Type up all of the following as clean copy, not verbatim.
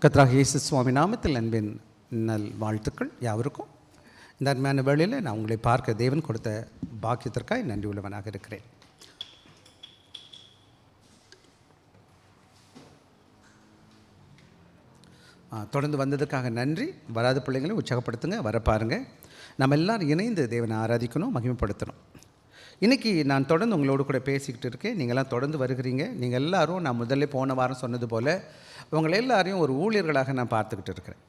கர்த்தராகிய இயேசு சுவாமி நாமத்தில் அன்பின் நல் வாழ்த்துக்கள் யாவருக்கும். இந்த அருமையான வேளையில் நான் உங்களை பார்க்க தேவன் கொடுத்த பாக்கியத்திற்காக நன்றி உள்ளவனாக இருக்கிறேன். தொடர்ந்து வந்ததுக்காக நன்றி. வராத பிள்ளைங்களை உற்சாகப்படுத்துங்க, வர பாருங்கள். நம்ம எல்லோரும் இணைந்து தேவனை ஆராதிக்கணும், மகிமைப்படுத்தணும். இன்றைக்கி நான் தொடர்ந்து உங்களோடு கூட பேசிக்கிட்டு இருக்கேன். நீங்கள்லாம் தொடர்ந்து வருகிறீங்க. நீங்கள் எல்லோரும் நான் முதல்ல போன வாரம் சொன்னது போல் உங்களை எல்லாரையும் ஒரு ஊழியர்களாக நான் பார்த்துக்கிட்டு இருக்கிறேன்.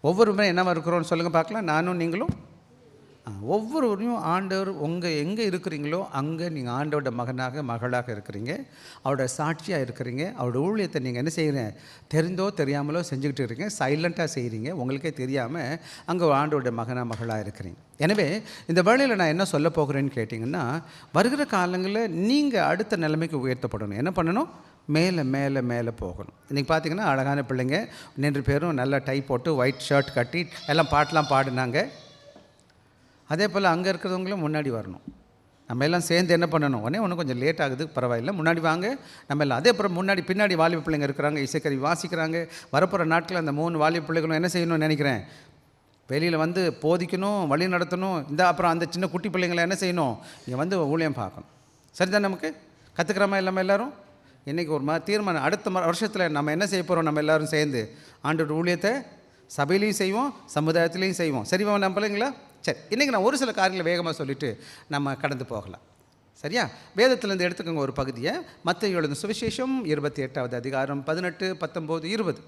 ஒவ்வொருமே என்னவா இருக்கிறோன்னு சொல்லுங்கள் பார்க்கலாம். நானும் நீங்களும் ஒவ்வொருவரையும் ஆண்டவர் எங்கே இருக்கிறீங்களோ அங்கே நீங்கள் ஆண்டவரோட மகனாக மகளாக இருக்கிறீங்க, அவரோட சாட்சியாக இருக்கிறீங்க. அவரோட ஊழியத்தை நீங்கள் என்ன செய்கிறீங்க, தெரிந்தோ தெரியாமலோ செஞ்சுக்கிட்டு இருக்கீங்க, சைலண்ட்டாக செய்கிறீங்க, உங்களுக்கே தெரியாமல் அங்கே ஆண்டவரோட மகனாக மகளாக இருக்கிறீங்க. எனவே இந்த வேளையில் நான் என்ன சொல்ல போகிறேன்னு கேட்டிங்கன்னா, வருகிற காலங்களில் நீங்கள் அடுத்த நிலைமைக்கு உயர்த்தப்படணும். என்ன பண்ணணும்? மேலே மேலே மேலே போகணும். இன்றைக்கி பார்த்திங்கன்னா அழகான பிள்ளைங்க 2 பேரும் நல்லா டை போட்டு ஒயிட் ஷர்ட் கட்டி எல்லாம் பாட்டெலாம் பாடினாங்க. அதே போல் அங்கே இருக்கிறவங்களும் முன்னாடி வரணும். நம்ம எல்லாம் சேர்ந்து என்ன பண்ணணும், ஒன்று கொஞ்சம் லேட் ஆகுது, பரவாயில்லை, முன்னாடி வாங்க. நம்ம எல்லாம் அதே அப்புறம் பின்னாடி வாலிப பிள்ளைங்க இருக்கிறாங்க, இசைக்கருவி வாசிக்கிறாங்க. வரப்போகிற நாட்களில் அந்த 3 வாலிப பிள்ளைகளும் என்ன செய்யணும்னு நினைக்கிறேன், வெளியில் வந்து போதிக்கணும், வழி நடத்தணும். அப்புறம் அந்த சின்ன குட்டி பிள்ளைங்களை என்ன செய்யணும், இங்கே வந்து ஊழியம் பார்க்கணும். சரிதான்? நமக்கு கற்றுக்கிறோமா இல்லாமல் எல்லோரும்? இன்றைக்கி ஒரு தீர்மானம், அடுத்த வருஷத்தில் நம்ம என்ன செய்ய போகிறோம், நம்ம எல்லோரும் சேர்ந்து ஆண்டோட ஊழியத்தை சபையிலையும் செய்வோம், சமுதாயத்துலேயும் செய்வோம். சரிவா நம்ம பிள்ளைங்களா? சரி, இன்றைக்கி நான் ஒரு சில காரியங்களை வேகமாக சொல்லிவிட்டு நம்ம கடந்து போகலாம். சரியா? வேதத்திலேருந்து எடுத்துக்கோங்க ஒரு பகுதியை. மத்தேயு எழுதின சுவிசேஷம் 28வது அதிகாரம் 18, 19, 20.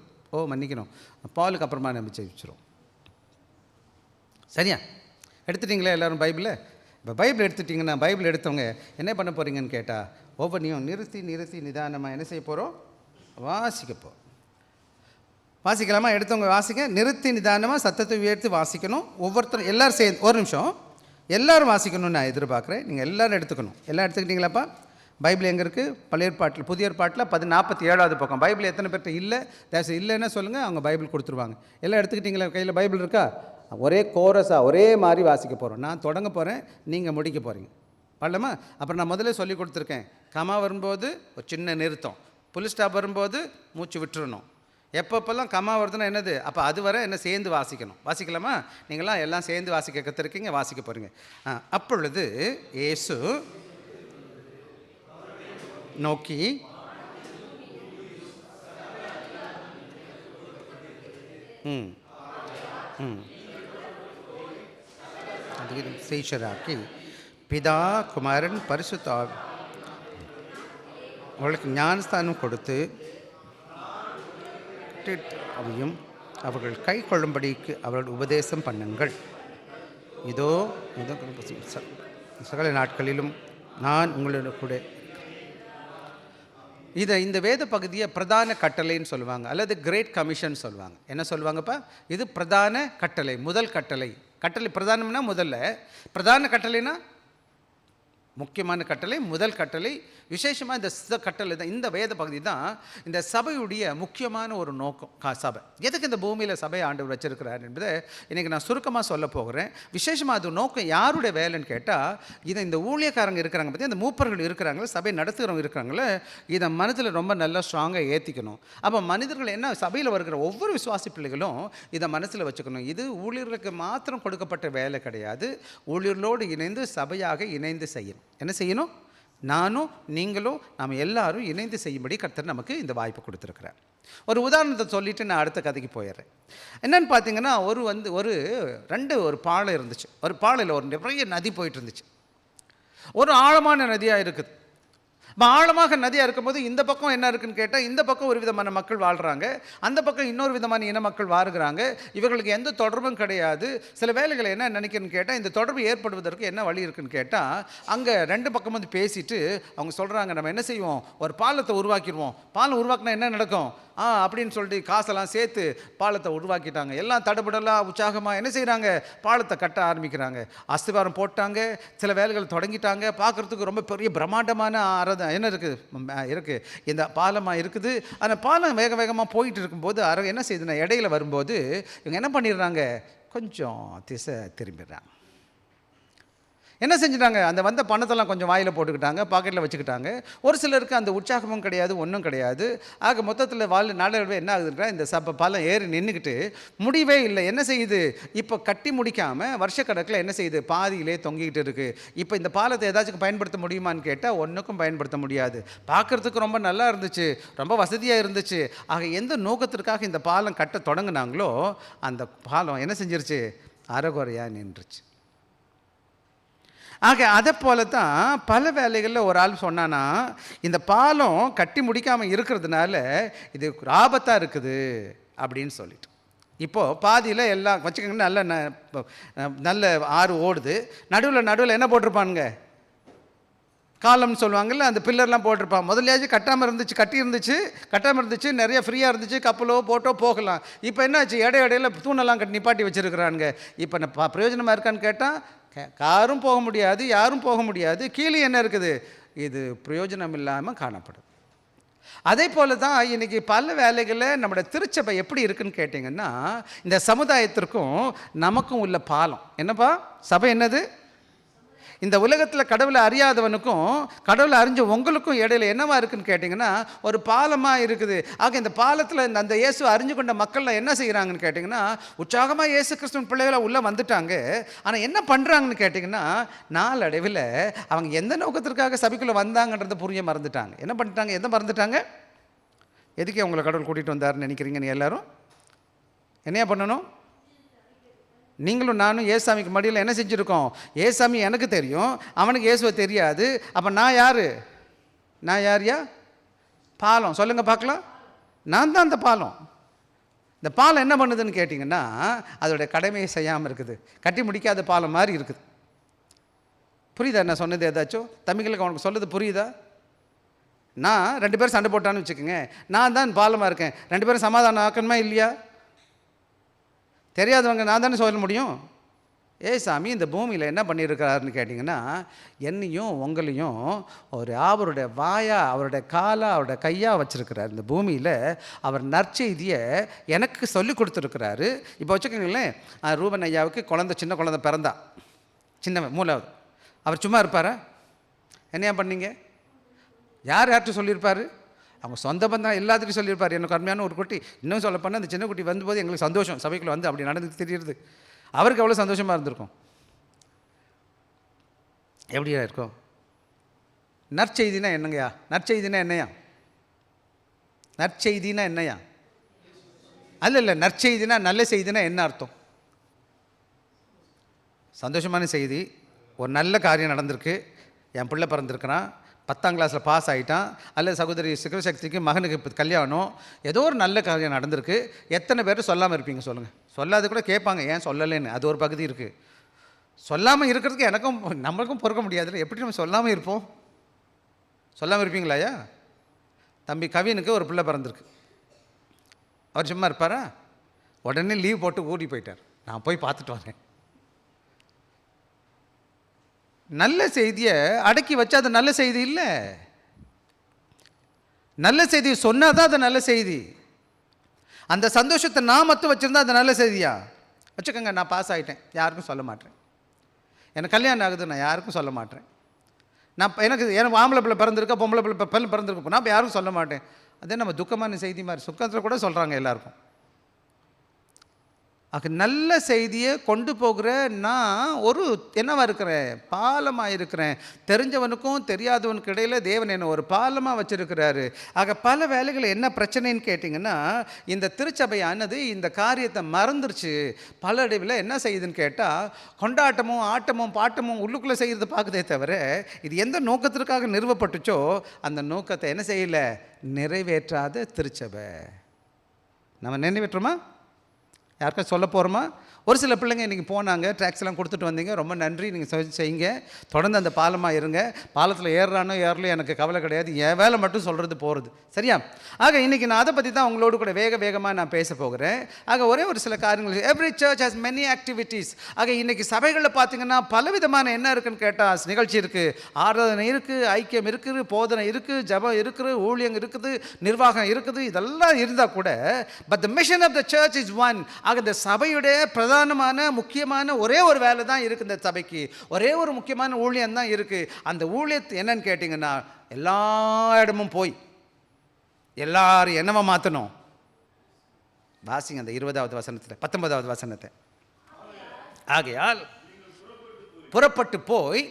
மன்னிக்கணும், பாலுக்கு அப்புறமா நம்ம ஜெயிச்சிரும். சரியா? எடுத்துட்டிங்களா எல்லோரும் பைபிளை? இப்போ பைபிள் எடுத்துட்டிங்கன்னா, பைபிள் எடுத்தவங்க என்ன பண்ண போகிறீங்கன்னு கேட்டால், ஒவ்வொன்றையும் நிறுத்தி நிதானமாக என்ன செய்ய போகிறோம், வாசிக்கப்போ. வாசிக்கலாமா? எடுத்தவங்க வாசிக்க. நிறுத்தி நிதானமாக சத்தத்தை உயர்த்தி வாசிக்கணும். ஒவ்வொருத்தரும் எல்லோரும் சேர்ந்து ஒரு நிமிஷம் எல்லோரும் வாசிக்கணும்னு நான் எதிர்பார்க்குறேன். நீங்கள் எல்லோரும் எடுத்துக்கணும். எல்லாம் எடுத்துக்கிட்டீங்களாப்பா? பைபிள் எங்கே இருக்குது? பழைய ஏற்பாட்டில், புதிய ஏற்பாட்டில் 47வது பக்கம். பைபிள் எத்தனை பேர்கிட்ட இல்லை? தேசம் இல்லைன்னா சொல்லுங்கள், அவங்க பைபிள் கொடுத்துருவாங்க. எல்லாம் எடுத்துக்கிட்டீங்களா? கையில் பைபிள் இருக்கா? ஒரே கோரஸாக ஒரே மாதிரி வாசிக்க போகிறோம். நான் தொடங்க போகிறேன், நீங்கள் முடிக்க போகிறீங்க. பண்ணலாமா? அப்புறம் நான் முதல்ல சொல்லி கொடுத்துருக்கேன், கமா வரும்போது ஒரு சின்ன நிறுத்தம், புல் ஸ்டாப் வரும்போது மூச்சு விட்டுறணும். எப்பப்பெல்லாம் கமா வருதுன்னா என்னது, அப்போ அது வரை என்ன சேர்ந்து வாசிக்கணும். வாசிக்கலாமா? நீங்களாம் எல்லாம் சேர்ந்து வாசிக்க கற்றுருக்கீங்க, வாசிக்க போகிறீங்க. அப்பொழுது இயேசு நோக்கி சீஷராக்கி பிதா குமாரன் பரிசுத்த அவர்களுக்கு ஞானஸ்தானம் கொடுத்து அவையும் அவர்கள் கை கொள்ளும்படிக்கு அவர்கள் உபதேசம் பண்ணுங்கள். இதோ சகல நாட்களிலும் நான் உங்களோட கூட. இந்த வேத பகுதியை பிரதான கட்டளைன்னு சொல்லுவாங்க, அல்லது கிரேட் கமிஷன் சொல்லுவாங்க. என்ன சொல்லுவாங்கப்பா? இது பிரதான கட்டளை, முதல் கட்டளை. கட்டளை பிரதானம்னா முதல்ல, பிரதான கட்டளைனா முக்கியமான கட்டளை, முதல் கட்டளை. விசேஷமாக இந்த கட்டளை தான், இந்த வேத பகுதி தான் இந்த சபையுடைய முக்கியமான ஒரு நோக்கம். சபை எதுக்கு இந்த பூமியில் சபை ஆண்டவர் வச்சிருக்கிறார் என்பதை இன்றைக்கி நான் சுருக்கமாக சொல்ல போகிறேன். விசேஷமாக அது நோக்கம் யாருடைய வேலைன்னு கேட்டால், இதை இந்த ஊழியக்காரங்க இருக்கிறாங்க பற்றி, இந்த மூப்பர்கள் இருக்கிறாங்களே, சபை நடத்துகிறவங்க இருக்கிறாங்களே, இதை மனதில் ரொம்ப நல்லா ஸ்ட்ராங்காக ஏற்றிக்கணும். அப்போ மனிதர்கள் என்ன, சபையில் வருகிற ஒவ்வொரு விசுவாசி பிள்ளைகளும் இதை மனசில் வச்சுக்கணும். இது ஊழியர்களுக்கு மாத்திரம் கொடுக்கப்பட்ட வேலை கிடையாது. ஊழியர்களோடு இணைந்து சபையாக இணைந்து செய்யணும். என்ன செய்யணும்? நானும் நீங்களும் நாம் எல்லாரும் இணைந்து செய்யும்படி கர்த்தர் நமக்கு இந்த வாய்ப்பு கொடுத்துருக்குறார். ஒரு உதாரணத்தை சொல்லிவிட்டு நான் அடுத்த கதைக்கு போயிடுறேன். என்னென்னு பார்த்தீங்கன்னா, ஒரு பாலை இருந்துச்சு. ஒரு பாலையில் ஒரு நிறைய நதி போயிட்டு இருந்துச்சு. ஒரு ஆழமான நதியாக இருக்குது. ஆழமாக நதியாக இருக்கும்போது இந்த பக்கம் என்ன இருக்குன்னு கேட்டால், இந்த பக்கம் ஒரு விதமான மக்கள் வாழ்கிறாங்க, அந்த பக்கம் இன்னொரு விதமான இன மக்கள் வாழ்கிறாங்க. இவர்களுக்கு எந்த தொடர்பும் கிடையாது. சில வேலைகளை என்ன நினைக்கிறேன்னு கேட்டால், இந்த தொடர்பு ஏற்படுவதற்கு என்ன வழி இருக்குன்னு கேட்டால், அங்கே 2 பக்கம் வந்து பேசிட்டு அவங்க சொல்கிறாங்க, நம்ம என்ன செய்வோம், ஒரு பாலத்தை உருவாக்கிடுவோம். பாலம் உருவாக்கினா என்ன நடக்கும் அப்படின்னு சொல்லிட்டு காசெல்லாம் சேர்த்து பாலத்தை உருவாக்கிட்டாங்க. எல்லாம் தடபடலாம் உற்சாகமாக என்ன செய்கிறாங்க, பாலத்தை கட்ட ஆரம்பிக்கிறாங்க. அஸ்திவாரம் போட்டாங்க, சில வேலைகள் தொடங்கிட்டாங்க. பார்க்குறதுக்கு ரொம்ப பெரிய பிரம்மாண்டமான என்ன இருக்குது இந்த பாலமாக இருக்குது. அந்த பாலம் வேகமாக போயிட்டு இருக்கும்போது என்ன செய்யுதுன்னா, இடையில வரும்போது இவங்க என்ன பண்ணிடுறாங்க, கொஞ்சம் திசை திரும்பிடுறாங்க. என்ன செஞ்சுட்டாங்க? அந்த வந்த பணத்தெல்லாம் கொஞ்சம் வாயில் போட்டுக்கிட்டாங்க, பாக்கெட்டில் வச்சுக்கிட்டாங்க. ஒரு சிலருக்கு அந்த உற்சாகமும் கிடையாது, ஒன்றும் கிடையாது. ஆக மொத்தத்தில் நாளடைவில் என்ன ஆகுதுன்றா, இந்த பாலம் ஏறி நின்றுக்கிட்டு முடிவே இல்லை. என்ன செய்யுது? இப்போ கட்டி முடிக்காமல் வருஷக்கணக்கில் என்ன செய்யுது? பாதியிலே தொங்கிக்கிட்டு இருக்குது. இப்போ இந்த பாலத்தை ஏதாச்சும் பயன்படுத்த முடியுமான்னு கேட்டால் ஒன்றுக்கும் பயன்படுத்த முடியாது. பார்க்குறதுக்கு ரொம்ப நல்லா இருந்துச்சு, ரொம்ப வசதியாக இருந்துச்சு. ஆக எந்த நோக்கத்திற்காக இந்த பாலம் கட்ட தொடங்குனாங்களோ அந்த பாலம் என்ன செஞ்சிருச்சு? அரைகுறையாக நின்றுச்சு. ஆக அதை போல தான் பல வேலைகளில் ஒரு ஆள் சொன்னான்னா, இந்த பாலம் கட்டி முடிக்காமல் இருக்கிறதுனால இது ஆபத்தாக இருக்குது அப்படின்னு சொல்லிட்டு. இப்போது பாதியில் எல்லாம் வச்சுக்கோங்க, நல்ல ஆறு ஓடுது, நடுவில் என்ன போட்டிருப்பானுங்க? காலம்னு சொல்லுவாங்கல்ல, அந்த பில்லர்லாம் போட்டிருப்பான். முதலையாச்சும் கட்டி இருந்துச்சு, நிறைய ஃப்ரீயாக இருந்துச்சு, கப்பலோ போட்டோ போகலாம். இப்போ என்னாச்சு? இடையில தூணெல்லாம் நிப்பாட்டி வச்சுருக்கிறானுங்க. இப்போ பிரயோஜனமாக இருக்கான்னு கேட்டால் காரும் போக முடியாது, யாரும் போக முடியாது. கீழே என்ன இருக்குது? இது பிரயோஜனம் இல்லாமல் காணப்படும். அதே போல தான் இன்றைக்கி பல வேலைகளில் நம்முடைய திருச்சபை எப்படி இருக்குன்னு கேட்டிங்கன்னா, இந்த சமுதாயத்திற்கும் நமக்கும் உள்ள பாலம் என்னப்பா? சபை என்னது? இந்த உலகத்தில் கடவுளை அறியாதவனுக்கும் கடவுளை அறிஞ்ச உங்களுக்கும் இடையில என்னவா இருக்குன்னு கேட்டிங்கன்னா, ஒரு பாலமாக இருக்குது. ஆக இந்த பாலத்தில் அந்த இயேசு அறிஞ்சு கொண்ட மக்கள்லாம் என்ன செய்கிறாங்கன்னு கேட்டிங்கன்னா, உற்சாகமாக இயேசு கிறிஸ்துவின் பிள்ளைகளை உள்ளே வந்துட்டாங்க. ஆனால் என்ன பண்ணுறாங்கன்னு கேட்டிங்கன்னா, நாளடைவில் அவங்க எந்த நோக்கத்திற்காக சபைக்குள்ளே வந்தாங்கன்றதை புரிய மறந்துட்டாங்க. என்ன பண்ணிட்டாங்க? எதை மறந்துட்டாங்க? எதுக்கே உங்களை கடவுள் கூட்டிகிட்டு வந்தாருன்னு நினைக்கிறீங்க? நீ எல்லாரும் என்னையா பண்ணணும்? நீங்களும் நானும் ஏசாமிக்கு மடியில் என்ன செஞ்சுருக்கோம்? ஏசாமி எனக்கு தெரியும், அவனுக்கு இயேசுவை தெரியாது. அப்போ நான் யார்யா? பாலம். சொல்லுங்கள் பார்க்கலாம். நான் தான் அந்த பாலம். இந்த பாலம் என்ன பண்ணுதுன்னு கேட்டிங்கன்னா, அதோடைய கடமையை செய்யாமல் இருக்குது. கட்டி முடிக்காத பாலம் மாதிரி இருக்குது. புரியுதா நான் சொன்னது? ஏதாச்சும் தம்பிகளுக்கு அவனுக்கு சொல்லுது புரியுதா? நான் 2 பேரும் சண்டை போட்டான்னு வச்சுக்கோங்க, நான் தான் பாலமாக இருக்கேன். 2 பேரும் சமாதானம் ஆக்கணுமா இல்லையா? தெரியாதவங்க நான் தானே சொல்ல முடியும். சாமி இந்த பூமியில் என்ன பண்ணியிருக்கிறாருன்னு கேட்டிங்கன்னா, என்னையும் உங்களையும் அவருடைய வாயா, அவருடைய காலா, அவருடைய கையாக வச்சுருக்கிறார். இந்த பூமியில் அவர் நற்செய்தியை எனக்கு சொல்லி கொடுத்துருக்கிறாரு. இப்போ வச்சுக்கோங்களேன், ரூபன் ஐயாவுக்கு சின்ன குழந்தை பிறந்தா, சின்னவன் 3வது. அவர் சும்மா இருப்பாரா? என்னையா பண்ணீங்க? யார்கிட்ட சொல்லியிருப்பார்? அவங்க சொந்த பந்தம் எல்லாத்துட்டையும் சொல்லியிருப்பார். எனக்கு அருமையான ஒரு குட்டி. இன்னும் சொல்ல போனால் அந்த சின்ன குட்டி வந்தபோது எங்களுக்கு சந்தோஷம். சபைக்குள்ளே வந்து அப்படி நடந்து தெரியுது. அவருக்கு எவ்வளோ சந்தோஷமாக இருந்திருக்கும். எப்படியா இருக்கும்? நற்செய்தினா என்னங்கய்யா? நற்செய்தினா என்னையா? அல்ல நற்செய்தினா நல்ல செய்தினா என்ன அர்த்தம்? சந்தோஷமான செய்தி, ஒரு நல்ல காரியம் நடந்திருக்கு, என் பிள்ளை பிறந்திருக்கிறான், 10ஆம் கிளாஸில் பாஸ் ஆகிட்டான், அல்லது சகோதரி சிவசக்திக்கு மகனுக்கு இப்போ கல்யாணம், ஏதோ ஒரு நல்ல காரியம் நடந்திருக்கு. எத்தனை பேர் சொல்லாமல் இருப்பீங்க சொல்லுங்கள்? சொல்லாது கூட கேட்பாங்க, ஏன் சொல்லலைன்னு. அது ஒரு பகுதி இருக்குது. சொல்லாமல் இருக்கிறதுக்கு நம்மளுக்கும் பொறுக்க முடியாதுல்ல. எப்படி நம்ம சொல்லாமல் இருப்போம்? சொல்லாமல் இருப்பீங்களாயா? தம்பி கவினுக்கு ஒரு பிள்ளை பிறந்திருக்கு. அவர் சும்மா இருப்பாரா? உடனே லீவ் போட்டு ஓடி போயிட்டார். நான் போய் பார்த்துட்டு வரேன். நல்ல செய்தியை அடக்கி வச்சா அது நல்ல செய்தி இல்லை. நல்ல செய்தியை சொன்னால் தான் அது நல்ல செய்தி. அந்த சந்தோஷத்தை நான் மட்டும் வச்சுருந்தா அது நல்ல செய்தியா? வச்சுக்கோங்க, நான் பாஸ் ஆகிட்டேன், யாருக்கும் சொல்ல மாட்டேன். எனக்கு கல்யாணம் ஆகுது, நான் யாருக்கும் சொல்ல மாட்டேன். எனக்கு ஆம்பளை பிள்ளை பிறந்திருக்கா, பொம்பளை பிள்ளை பிறந்திருக்கு, நான் யாருக்கும் சொல்ல மாட்டேன். அதே நம்ம துக்கமான செய்தி மாதிரி சுக்கத்தில் கூட சொல்கிறாங்க எல்லாருக்கும். நல்ல செய்தியை கொண்டு போகிற நான் என்னவா இருக்கிறேன்? பாலமாக இருக்கிறேன். தெரிஞ்சவனுக்கும் தெரியாதவனுக்கு இடையில் தேவன் என்ன ஒரு பாலமாக வச்சுருக்கிறாரு. பல வேலைகள் என்ன பிரச்சனைன்னு கேட்டிங்கன்னா, இந்த திருச்சபையானது இந்த காரியத்தை மறந்துருச்சு. பல இடவில் என்ன செய்யுதுன்னு கேட்டால், கொண்டாட்டமும் ஆட்டமும் பாட்டமும் உள்ளுக்குள்ளே செய்கிறது பார்க்குதே தவிர, இது எந்த நோக்கத்திற்காக நிறுவப்பட்டுச்சோ அந்த நோக்கத்தை என்ன செய்யலை? நிறைவேற்றாத திருச்சபை. நம்ம நிறைவேற்றுமா? யாருக்கா சொல்ல போகிறோமா? ஒரு சில பிள்ளைங்க இன்றைக்கி போனாங்க, ட்ராக்ஸ்லாம் கொடுத்துட்டு வந்தீங்க, ரொம்ப நன்றி, நீங்கள் செய்யுங்க, தொடர்ந்து அந்த பாலமாக இருங்க. பாலத்தில் ஏறுறானோ ஏறலையோ எனக்கு கவலை கிடையாது, என் வேலை மட்டும் சொல்கிறது போகிறது. சரியா? இன்றைக்கி நான் அதை பற்றி தான் உங்களோடு கூட வேகமாக நான் பேச போகிறேன். ஒரே ஒரு சில காரியங்கள். Every church has many activities. இன்றைக்கி சபைகளில் பார்த்திங்கன்னா பலவிதமான என்ன இருக்குன்னு கேட்டால் நிகழ்ச்சி இருக்குது, ஆராதனை இருக்குது, ஐக்கியம் இருக்குது, போதனை இருக்குது, ஜபம் இருக்குது, ஊழியம் இருக்குது, நிர்வாகம் இருக்குது, இதெல்லாம் இருந்தால் கூட but the mission of the church is one. ஆக இந்த சபையுடைய பிரதானமான முக்கியமான ஒரே ஒரு வேலை தான் இருக்குது. இந்த சபைக்கு ஒரே ஒரு முக்கியமான ஊழியம் தான் இருக்குது. அந்த ஊழியத்தை என்னன்னு கேட்டிங்கன்னா, எல்லா இடமும் போய் எல்லாரும் என்னவா மாற்றணும். வாசிங்க அந்த 20வது வசனத்தில் 19வது வசனத்தை. ஆகையால் புறப்பட்டு போய்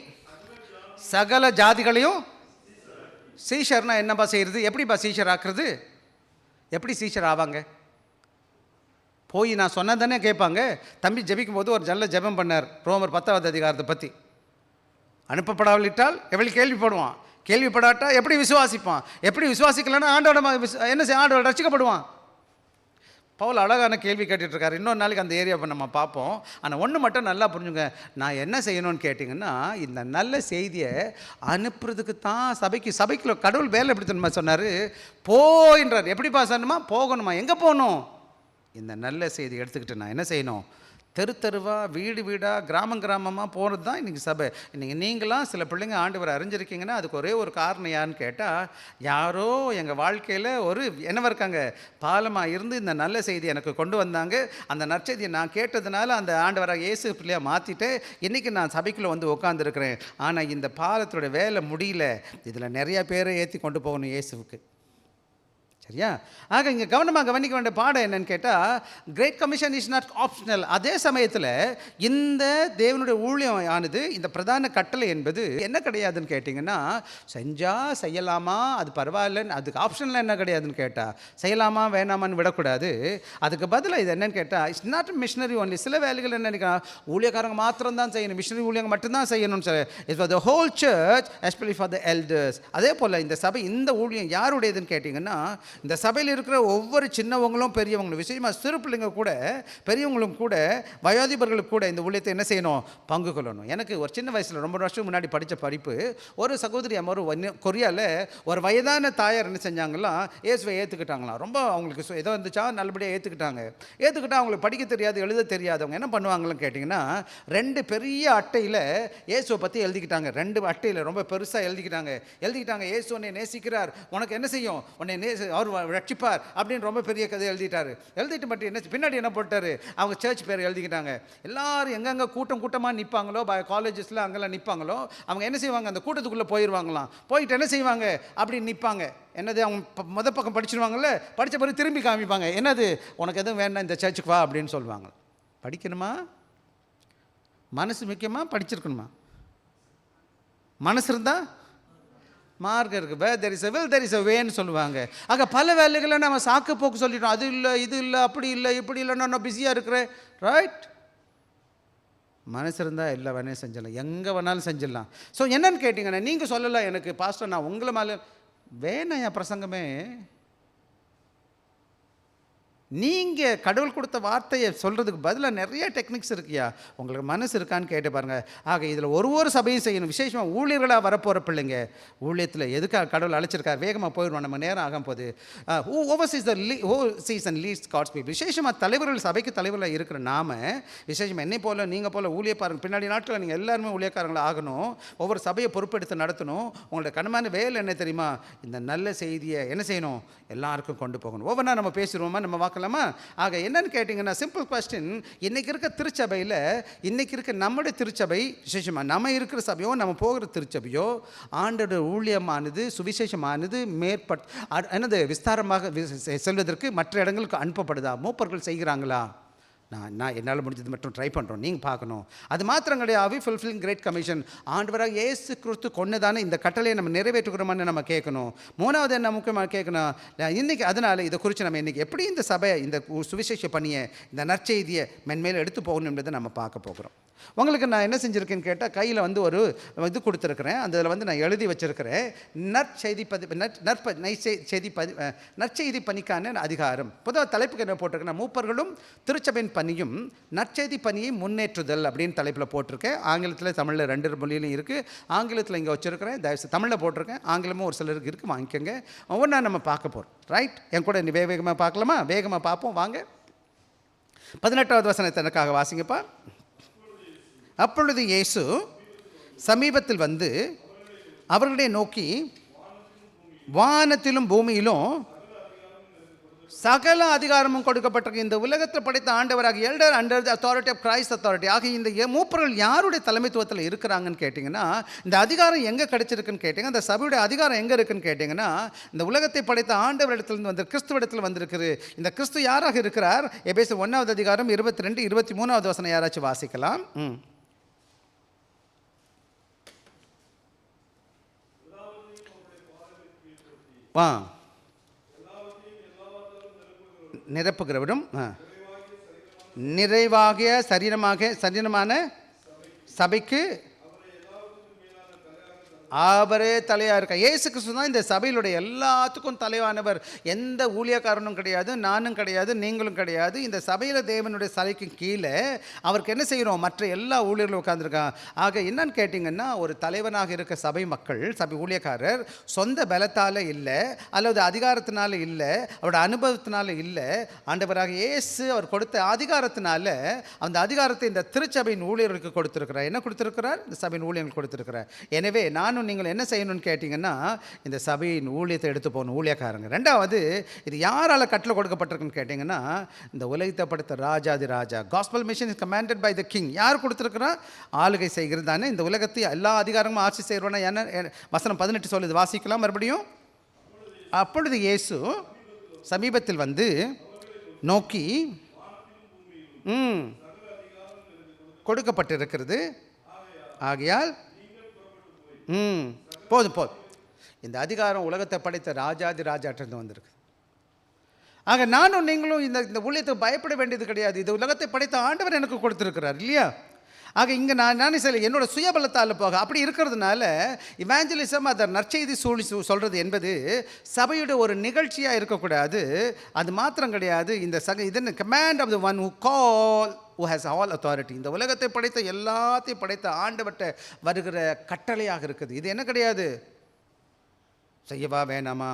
சகல ஜாதிகளையும் சீஷர்னா என்னப்பா செய்கிறது, எப்படிப்பா சீஷர் ஆக்குறது, எப்படி சீஷர் ஆவாங்க? போய் நான் சொன்னதானே கேட்பாங்க. தம்பி ஜெபிக்கும் போது ஒரு நல்ல ஜெபம் பண்ணார், ரோமர் 10வது அதிகாரத்தை பற்றி. அனுப்பப்படாவிட்டால் எவ்வளவு கேள்விப்படுவான், கேள்விப்படாட்டா எப்படி விசுவாசிப்பான், எப்படி விசுவாசிக்கலன்னா ஆண்டோட என்ன செய்ய, ஆண்டோட ரட்சிக்கப்படுவான். பவுல் அழகான கேள்வி கேட்டுட்ருக்காரு. இன்னொரு நாளைக்கு அந்த ஏரியாவை நம்ம பார்ப்போம். ஆனால் ஒன்று மட்டும் நல்லா புரிஞ்சுங்க, நான் என்ன செய்யணும்னு கேட்டிங்கன்னா, இந்த நல்ல செய்தியை அனுப்புறதுக்கு தான் சபைக்குள்ள கடவுள் வேலை எப்படி தெரியுமா சொன்னார், போயின்றார். எப்படிப்பா சொன்னமா, போகணுமா, எங்கே போகணும், இந்த நல்ல செய்தி எடுத்துக்கிட்டு நான் என்ன செய்யணும், தெரு தெருவாக வீடு வீடாக கிராமமாக போகிறது தான் இன்றைக்கி சபை. இன்றைக்கி நீங்களாம் சில பிள்ளைங்க ஆண்டவரை அறிஞ்சிருக்கீங்கன்னா அதுக்கு ஒரே ஒரு காரணம் யான்னு கேட்டால், யாரோ எங்கள் வாழ்க்கையில் ஒரு என்னவா இருக்காங்க, பாலமாக இருந்து இந்த நல்ல செய்தி எனக்கு கொண்டு வந்தாங்க. அந்த நற்செய்தியை நான் கேட்டதுனால அந்த ஆண்டவராக இயேசு பிள்ளையாக மாற்றிட்டு இன்றைக்கி நான் சபைக்குள்ளே வந்து உட்காந்துருக்கிறேன். ஆனால் இந்த பாலத்தோட வேலை முடியல, இதில் நிறையா பேரை ஏற்றி கொண்டு போகணும் இயேசுவுக்கு. சரியா? ஆக இங்கே கவனமாக கவனிக்க வேண்டிய பாடம் என்னன்னு கேட்டால், great commission is not optional. அதே சமயத்தில் இந்த தேவனுடைய ஊழியம் ஆனது, இந்த பிரதான கட்டளை என்பது என்ன கிடையாதுன்னு கேட்டிங்கன்னா, செஞ்சால் செய்யலாமா அது பரவாயில்லன்னு, அதுக்கு ஆப்ஷனில் என்ன கிடையாதுன்னு கேட்டால், செய்யலாமா வேணாமான்னு விடக்கூடாது. அதுக்கு பதிலாக இது என்னன்னு கேட்டால், இட்ஸ் நாட் மிஷனரி ஒன்லி. சில வேலைகள் என்ன நினைக்கலாம், ஊழியக்காரங்க மாத்திரம் தான் செய்யணும், மிஷனரி ஊழியங்க மட்டும்தான் செய்யணும்னு சொல்லி, it's for the whole church, especially for the elders. அதே போல் இந்த சபை, இந்த ஊழியம் யாருடையதுன்னு கேட்டிங்கன்னா, இந்த சபையில் இருக்கிற ஒவ்வொரு சின்னவங்களும் பெரியவங்களும், விசேஷமாக சிறு பிள்ளைங்க கூட பெரியவங்களும் கூட வயோதிபர்களுக்கு கூட இந்த ஊழியத்தை என்ன செய்யணும், பங்கு கொள்ளணும். எனக்கு ஒரு சின்ன வயசில் ரொம்ப வருஷம் முன்னாடி படித்த படிப்பு, ஒரு சகோதரி அம்மா கொரியாவில் ஒரு வயதான தாயார் என்ன செஞ்சாங்களாம், இயேசுவை ஏற்றுக்கிட்டாங்களாம். ரொம்ப அவங்களுக்கு ஏதோ இருந்துச்சா நல்லபடியாக ஏற்றுக்கிட்டா அவங்களுக்கு படிக்க தெரியாது எழுத தெரியாதவங்க என்ன பண்ணுவாங்கன்னு கேட்டிங்கன்னா, 2 பெரிய அட்டையில் இயேசுவை பற்றி எழுதிக்கிட்டாங்க. 2 அட்டையில் ரொம்ப பெருசாக எழுதிக்கிட்டாங்க இயேசு உன்னை நேசிக்கிறார், உனக்கு என்ன செய்யும், உன்னை அவர் ரட்சிப்பார் அப்படின்னு ரொம்ப பெரிய கதை எழுதிட்டு மட்டும் என்ன பின்னாடி என்ன போட்டார், அவங்க சர்ச் பேர் எழுதிக்கிட்டாங்க. எல்லாரும் எங்கெங்கே கூட்டமாக நிற்பாங்களோ, காலேஜஸில் அங்கெல்லாம் நிற்பாங்களோ, அவங்க என்ன செய்வாங்க, அந்த கூட்டத்துக்குள்ளே போயிடுவாங்களாம். போயிட்டு என்ன செய்வாங்க, அப்படி நிற்பாங்க. என்னது, அவங்க பக்கம் படிச்சிருவாங்கல்ல, படித்த பிறகு திரும்பி காமிப்பாங்க, என்னது உனக்கு எதுவும் வேண்டாம் இந்த சர்ச்சுக்கு வா அப்படின்னு சொல்லுவாங்க. படிக்கணுமா, மனசு முக்கியமா, படிச்சிருக்கணுமா? மனசு இருந்தால் மார்க்கம் இருக்குது. Where there is a will there is a wayன்னு சொல்லுவாங்க. ஆக பல வேலைகளை நம்ம சாக்கு போக்கு சொல்லிட்டோம், அது இல்லை இது இல்லை அப்படி இல்லை இப்படி இல்லை, நான் பிஸியாக இருக்கிறேன். ரைட், மனசு இருந்தால் எல்லா வேலையும் செஞ்சிடலாம், எங்கே வேணாலும் செஞ்சிடலாம். ஸோ என்னன்னு கேட்டிங்கன்னா, நீங்கள் சொல்லலாம் எனக்கு பாஸ்டர் நான் உங்களை மேலே வேணாம் என் பிரசங்கமே, நீங்கள் கடவுள் கொடுத்த வார்த்தையை சொல்கிறதுக்கு பதிலாக நிறைய டெக்னிக்ஸ் இருக்குயா, உங்களுக்கு மனசு இருக்கான்னு கேட்டு பாருங்கள். ஆக இதில் ஒரு சபையும் செய்யணும். விசேஷமாக ஊழியர்களாக வரப்போகிற பிள்ளைங்க ஊழியத்தில் எதுக்காக கடவுள் அழைச்சிருக்கார், வேகமாக போயிடுவோம், நம்ம நேரம் ஆகும் போது சீசன் லீட்ஸ் காட்ஸ் பீப்பிள். விசேஷமாக தலைவர்கள், சபைக்கு தலைவர்களாக இருக்கிற நாம, விசேஷமாக என்னை போல் நீங்கள் போல் ஊழியக்காரங்க, பின்னாடி நாட்களில் நீங்கள் எல்லாருமே ஊழியக்காரங்களாக ஆகணும், ஒவ்வொரு சபையை பொறுப்பெடுத்து நடத்தணும். உங்களோட கனமான வேலை என்ன தெரியுமா, இந்த நல்ல செய்தியை என்ன செய்யணும், எல்லாருக்கும் கொண்டு போகணும். ஒவ்வொன்றா நம்ம பேசிடுவோமா, நம்ம வாக்கலாமா? ஆக என்னன்னு கேட்டிங்கன்னா, சிம்பிள் கொஸ்டின், இன்றைக்கி இருக்க திருச்சபையில், இன்றைக்கி இருக்க நம்முடைய திருச்சபை, விசேஷமாக நம்ம இருக்கிற சபையோ நம்ம போகிற திருச்சபையோ, ஆண்டோட ஊழியமானது சுவிசேஷமானது என்னது விஸ்தாரமாக செல்வதற்கு மற்ற இடங்களுக்கு அனுப்பப்படுதா, மூப்பர்கள் செய்கிறாங்களா? நான் என்னால் முடிஞ்சது மட்டும் ட்ரை பண்ணுறோம், நீங்கள் பார்க்கணும். அது மாத்திரம் கிடையாது, ஃபுல்ஃபில்லிங் கிரேட் கமிஷன், ஆண்டவராக இயேசு கிறிஸ்து கொன்னதான இந்த கட்டளையை நம்ம நிறைவேற்றுக்கிறோமான்னு நம்ம கேட்கணும். 3வது என்ன முக்கியமாக கேட்கணும், இன்றைக்கி அதனால் இதை குறித்து நம்ம இன்றைக்கி எப்படி இந்த சபை இந்த சுவிசேஷ பணியை, இந்த நற்செய்தியை மென்மேலும் எடுத்து போகணும் என்பதை நம்ம பார்க்க போகிறோம். உங்களுக்கு நான் என்ன செஞ்சுருக்கேன்னு கேட்டால், கையில் ஒரு இது கொடுத்துருக்குறேன், அதில் நான் எழுதி வச்சுருக்கிறேன், நற்செய்தி பணிக்கான அதிகாரம். பொதுவாக தலைப்புக்கு என்ன போட்டிருக்கேன், மூப்பர்களும் திருச்சபையின் பணியும் நற்செய்தி பணியை முன்னேற்றுதல் அப்படின்னு தலைப்பில் போட்டிருக்கேன். ஆங்கிலத்தில் தமிழில் 2 மொழியிலும் இருக்குது. ஆங்கிலத்தில் இங்கே வச்சுருக்கிறேன், தயவுசெய்து தமிழில் போட்டிருக்கேன், ஆங்கிலமும் ஒரு சிலருக்கு இருக்குது, வாங்கிக்கோங்க. ஒவ்வொன்றா நம்ம பார்க்க போகிறோம். ரைட், என் கூட நீ வேகமாக பார்க்கலாமா? வேகமாக பார்ப்போம் வாங்க. 18வது வசனத்தை எனக்காக வாசிங்கப்பா. அப்பொழுது இயேசு சமீபத்தில் வந்து அவர்களை நோக்கி, வானத்திலும் பூமியிலும் சகல அதிகாரமும் கொடுக்கப்பட்டிருக்கு. இந்த உலகத்தில் படைத்த ஆண்டவராக elder under the authority of Christ authority ஆக இந்த மூப்பர்கள் யாருடைய தலைமைத்துவத்தில் இருக்கிறாங்கன்னு கேட்டிங்கன்னா, இந்த அதிகாரம் எங்கே கிடைச்சிருக்குன்னு கேட்டிங்க, இந்த சபையுடைய அதிகாரம் எங்கே இருக்குன்னு கேட்டிங்கன்னா, இந்த உலகத்தை படைத்த ஆண்டவரிடத்திலிருந்து வந்து கிறிஸ்துவிடத்தில் வந்திருக்குது. இந்த கிறிஸ்து யாராக இருக்கிறார்? எபேசியர் 1வது அதிகாரம் 22 23வது வசனம் யாராச்சும் வாசிக்கலாம். வா நிரப்புகிறவரும் நிறைவாகிய சரீரமான சபைக்கு அவரே தலையாக இருக்க. இயேசு கிறிஸ்து தான் இந்த சபையிலுடைய எல்லாத்துக்கும் தலைவானவர். எந்த ஊழியக்காரனும் கிடையாது, நானும் கிடையாது, நீங்களும் கிடையாது. இந்த சபையில் தேவனுடைய சபைக்கு கீழே அவருக்கு என்ன செய்கிறோம்? மற்ற எல்லா ஊழியர்களும் உட்காந்துருக்காங்க. ஆக என்னன்னு கேட்டிங்கன்னா, ஒரு தலைவனாக இருக்க சபை மக்கள், சபை ஊழியக்காரர் சொந்த பலத்தால் இல்லை, அல்லது அதிகாரத்தினால இல்லை, அவரோட அனுபவத்தினால இல்லை, ஆண்டவராக இயேசு அவர் கொடுத்த அதிகாரத்தினால அந்த அதிகாரத்தை இந்த திருச்சபையின் ஊழியர்களுக்கு கொடுத்துருக்கிறார். என்ன கொடுத்துருக்கிறார்? இந்த சபையின் ஊழியர்கள் கொடுத்துருக்கிறார். எனவே நீங்கள் என்ன செய்யணும்னு கேட்டிங்கன்னா, இந்த சபையின் ஊழியத்தை எடுத்து போகணும் ஊழியக்காரங்க. ரெண்டாவது, இது யாரால் கட்டளை கொடுக்கப்பட்டிருக்குன்னு கேட்டிங்கன்னா, இந்த உலகத்தை படைத்த ராஜாதி ராஜா. Gospel mission is commanded by the king. யார் கொடுத்துருக்குறா? ஆளுகை செய்கிறது தானே. இந்த உலகத்தை எல்லா அதிகாரமும் ஆட்சி செய்கிறோன்னா என்ன வசனம் 18 சொல்லுது, வாசிக்கலாம் மறுபடியும். அப்பொழுது இயேசு சமீபத்தில் வந்து நோக்கி கொடுக்கப்பட்டிருக்கிறது, ஆகையால் போதும். இந்த அதிகாரம் உலகத்தை படைத்த ராஜாதி ராஜாட்டிருந்து வந்திருக்கு. ஆக நானும் நீங்களும் இந்த ஊழியத்துக்கு பயப்பட வேண்டியது கிடையாது. இது உலகத்தை படைத்த ஆண்டவர் எனக்கு கொடுத்துருக்கிறார் இல்லையா? ஆக இங்கே நானே சில என்னோட சுயபலத்தால் போக அப்படி இருக்கிறதுனால இவாஞ்சலிசம், அதை நற்செய்தி சொல்கிறது என்பது சபையுடைய ஒரு நிகழ்ச்சியாக இருக்கக்கூடாது. அது மாத்திரம் கிடையாது. இந்த இதன் command of the one who call who has all authority. இந்த உலகத்தை படைத்த எல்லாத்தையும் படைத்த ஆண்டவர்கிட்ட வருகிற கட்டளையாக இருக்குது. இது என்ன கிடையாது, செய்யவா வேணாமா,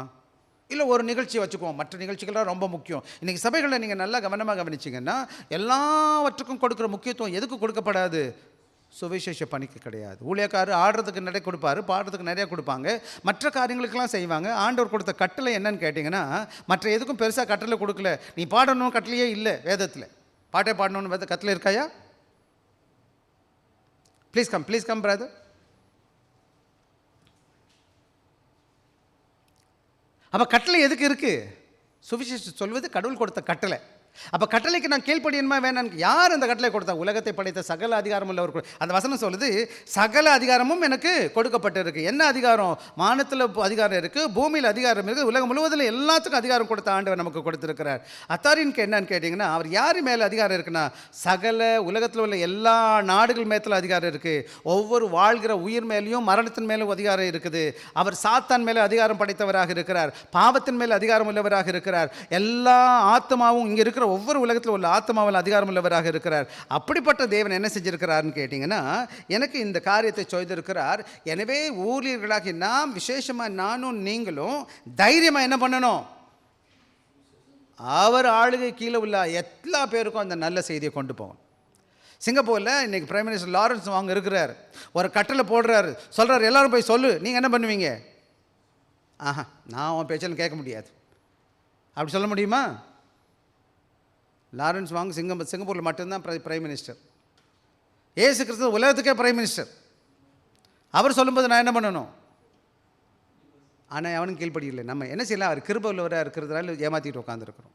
இல்லை ஒரு நிகழ்ச்சியை வச்சுக்குவோம். மற்ற நிகழ்ச்சிகள்லாம் ரொம்ப முக்கியம். இன்றைக்கி சபைகளில் நீங்கள் நல்லா கவனமாக கவனிச்சிங்கன்னா, எல்லாவற்றுக்கும் கொடுக்குற முக்கியத்துவம் எதுக்கு கொடுக்கப்படாது? சுவிசேஷ பணிக்கு கிடையாது. ஊழியக்காரர் ஆடுறதுக்கு நிறைய கொடுப்பாரு, பாடுறதுக்கு நிறைய கொடுப்பாங்க, மற்ற காரியங்களுக்கெல்லாம் செய்வாங்க. ஆண்டவர் கொடுத்த கட்டளை என்னன்னு கேட்டிங்கன்னா, மற்ற எதுக்கும் பெருசாக கட்டளை கொடுக்கல. நீ பாடணும் கட்டளையே இல்லை வேதத்தில். பாட்டே பாடணும்னு வேத கட்டளை இருக்காயா? Please come brother. அப்போ கட்டளை எதுக்கு இருக்கு? சுவிசேஷம் சொல்வது கடவுள் கொடுத்த கட்டளை. அப்போ கட்டளைக்கு நான் கீழ்ப்படியணுமா வேணாம்? யார் அந்த கட்டளை கொடுத்தா? உலகத்தை படைத்த சகல அதிகாரம் உள்ளவர். அந்த வசனம் சொல்லுது, சகல அதிகாரமும் எனக்கு கொடுக்கப்பட்டிருக்கு. என்ன அதிகாரம்? வானத்தில் அதிகாரம் இருக்குது, பூமியில் அதிகாரம் இருக்குது, உலகம் முழுவதில் எல்லாத்துக்கும் அதிகாரம் கொடுத்த ஆண்டவர் நமக்கு கொடுத்துருக்கிறார். அத்தாரின்னு என்னன்னு கேட்டிங்கன்னா, அவர் யார் மேலே அதிகாரம் இருக்குன்னா, சகல உலகத்தில் உள்ள எல்லா நாடுகள் மேலே அதிகாரம் இருக்குது. ஒவ்வொரு வாழ்கிற உயிர் மேலேயும் மரணத்தின் மேலும் அதிகாரம் இருக்குது. அவர் சாத்தான் மேலே அதிகாரம் படைத்தவராக இருக்கிறார், பாவத்தின் மேலே அதிகாரம் உள்ளவராக இருக்கிறார். எல்லா ஆத்மாவும் இங்கே இருக்கிற ஒவ்வொரு உலகத்தில் உள்ள ஆத்மாவில் அதிகாரம் உள்ளவராக இருக்கிறார். அப்படிப்பட்ட தேவன் என்ன செஞ்சிருக்கிறார்னு கேட்டிங்கன்னா, எனக்கு இந்த காரியத்தை செய்திருக்கிறார். எனவே ஊழியர்களாகி நாம் விசேஷமாக நானும் நீங்களும் தைரியமாக என்ன பண்ணணும்? அவர் ஆளுகை கீழே உள்ள எல்லா பேருக்கும் அந்த நல்ல செய்தியை கொண்டு போகணும். சிங்கப்பூரில் இன்றைக்கி பிரைம் மினிஸ்டர் லாரன்ஸ் வாங்க இருக்கிறார். ஒரு கட்டளை போடுறாரு, சொல்கிறார் எல்லோரும் போய் சொல்லு. நீங்கள் என்ன பண்ணுவீங்க? நான் அவன் பேச்செல்லாம் கேட்க முடியாது. அப்படி சொல்ல முடியுமா? லாரன்ஸ் வாங் சிங்கப்பூரில் மட்டும்தான் பிரைம் மினிஸ்டர். ஏசு கிறிஸ்து உலகத்துக்கே பிரைம் மினிஸ்டர். அவர் சொல்லும்போது நான் என்ன பண்ணணும்? ஆனால் அவனுக்கு கீழ்ப்படியில்லை. நம்ம என்ன செய்யலாம்? அவர் கிருபை உள்ளவராக இருக்கிறதுனால ஏமாற்றிட்டு உட்காந்துருக்குறோம்.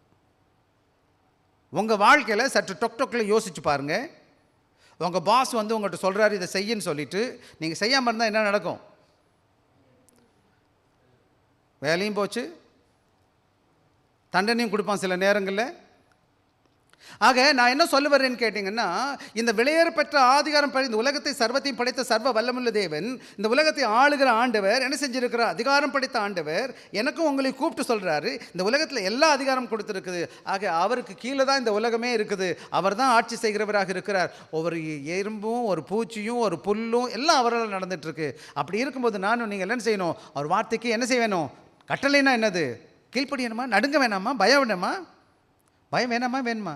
உங்கள் வாழ்க்கையில் சற்று டொக்கில் யோசிச்சு பாருங்கள். உங்கள் பாஸ் வந்து உங்கள்கிட்ட சொல்கிறாரு இதை செய்யன்னு சொல்லிவிட்டு நீங்கள் செய்யாமல் இருந்தால் என்ன நடக்கும்? வேலையும் போச்சு, தண்டனையும் கொடுப்பான் சில நேரங்களில். ஆக நான் என்ன சொல்ல வரேன்னு கேட்டிங்கன்னா, இந்த விலையேற பெற்ற அதிகாரம் இந்த உலகத்தை சர்வத்தையும் படைத்த சர்வ வல்லமுள்ள தேவன், இந்த உலகத்தை ஆளுகிற ஆண்டவர் என்ன செஞ்சிருக்கிறார்? அதிகாரம் படைத்த ஆண்டவர் எனக்கும் உங்களை கூப்பிட்டு சொல்கிறாரு, இந்த உலகத்தில் எல்லா அதிகாரம் கொடுத்துருக்குது. ஆக அவருக்கு கீழே தான் இந்த உலகமே இருக்குது. அவர் தான் ஆட்சி செய்கிறவராக இருக்கிறார். ஒவ்வொரு எறும்பும் ஒரு பூச்சியும் ஒரு புல்லும் எல்லாம் அவரால் நடந்துகிட்ருக்கு. அப்படி இருக்கும்போது நானும் நீங்கள் என்ன செய்யணும்? அவர் வார்த்தைக்கு என்ன செய்ய வேணும்? கட்டளைனா என்னது? கீழ்ப்படியணுமா? நடுங்க வேணாமா? பயம் வேணாமா? பயம் வேணுமா?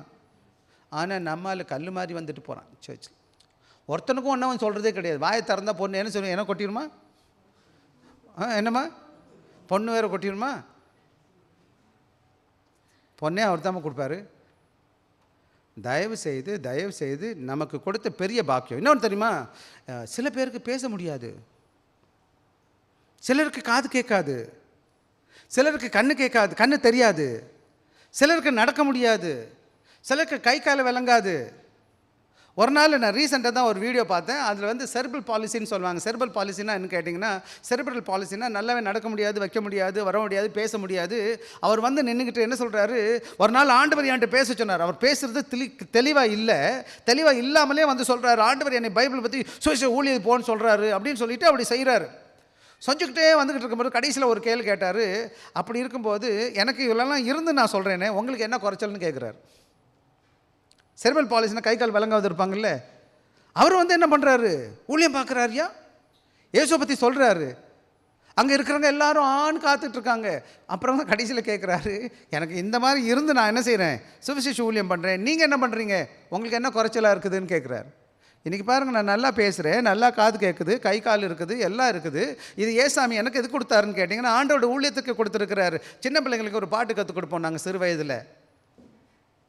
ஆனால் நம்மால் கல் மாதிரி வந்துட்டு போகிறான் சர்ச்சில். ஒருத்தனுக்கும் ஒன்றவன் சொல்கிறதே கிடையாது. வாயை திறந்தால் பொண்ணு என்ன சொல்லுவேன்? என்ன கொட்டிடுமா? என்னம்மா பொண்ணு வேறு கொட்டிடுமா? பொண்ணே அவர் தான் கொடுப்பாரு. தயவு செய்து நமக்கு கொடுத்த பெரிய பாக்கியம். இன்னொன்று தெரியுமா, சில பேருக்கு பேச முடியாது, சிலருக்கு காது கேட்காது, சிலருக்கு கண்ணு கேட்காது, கண்ணு தெரியாது, சிலருக்கு நடக்க முடியாது, சிலருக்கு கை கால் விளங்காது. ஒரு நாள் நான் ரீசெண்டாக தான் ஒரு வீடியோ பார்த்தேன். அதில் வந்து செரிப்ரல் பாலிசின்னு சொல்லுவாங்க. செரிப்ரல் பாலிசின்னா என்ன கேட்டிங்கன்னா, செரிப்ரல் பாலிசின்னா நல்லாவே நடக்க முடியாது, வைக்க முடியாது, வர முடியாது, பேச முடியாது. அவர் வந்து நின்றுக்கிட்டு என்ன சொல்கிறாரு, ஒரு நாள் ஆண்டவர் என்கிட்ட பேச சொன்னார். அவர் பேசுகிறது தெளிவாக இல்லை, தெளிவாக இல்லாமலே வந்து சொல்கிறாரு, ஆண்டவர் என்னை பைபிள் பற்றி ஊழியது போன்னு சொல்கிறாரு அப்படின்னு சொல்லிட்டு அப்படி செய்கிறாரு. செஞ்சுக்கிட்டே வந்துக்கிட்டு இருக்கும்போது கடைசியில் ஒரு கேள்வி கேட்டார். அப்படி இருக்கும்போது எனக்கு இவ்வளோலாம் இருந்து நான் சொல்கிறேனே, உங்களுக்கு என்ன குறைச்சல்னு கேட்குறாரு. செரிப்ரல் பாலிசினா கை கால் விளங்காவது இருப்பாங்கல்ல, அவர் வந்து என்ன பண்ணுறாரு, ஊழியம் பார்க்குறாருயா, இயேசுவை பற்றி சொல்கிறாரு. அங்கே இருக்கிறவங்க எல்லாரும் காத்துட்ருக்காங்க. அப்புறம் தான் கடைசியில் கேட்குறாரு, எனக்கு இந்த மாதிரி இருந்து நான் என்ன செய்கிறேன், சுவிசேஷ ஊழியம் பண்ணுறேன், நீங்கள் என்ன பண்ணுறீங்க, உங்களுக்கு என்ன குறைச்சலாக இருக்குதுன்னு கேட்குறாரு. இன்றைக்கி பாருங்கள், நான் நல்லா பேசுகிறேன், நல்லா காது கேட்குது, கை கால் இருக்குது, எல்லாம் இருக்குது. இது ஏசாமி எனக்கு எது கொடுத்தாருன்னு கேட்டிங்கன்னா, ஆண்டோட ஊழியத்துக்கு கொடுத்துருக்கிறாரு. சின்ன பிள்ளைங்களுக்கு ஒரு பாட்டு கற்றுக் கொடுப்போம் நாங்கள் சிறு வயதில்.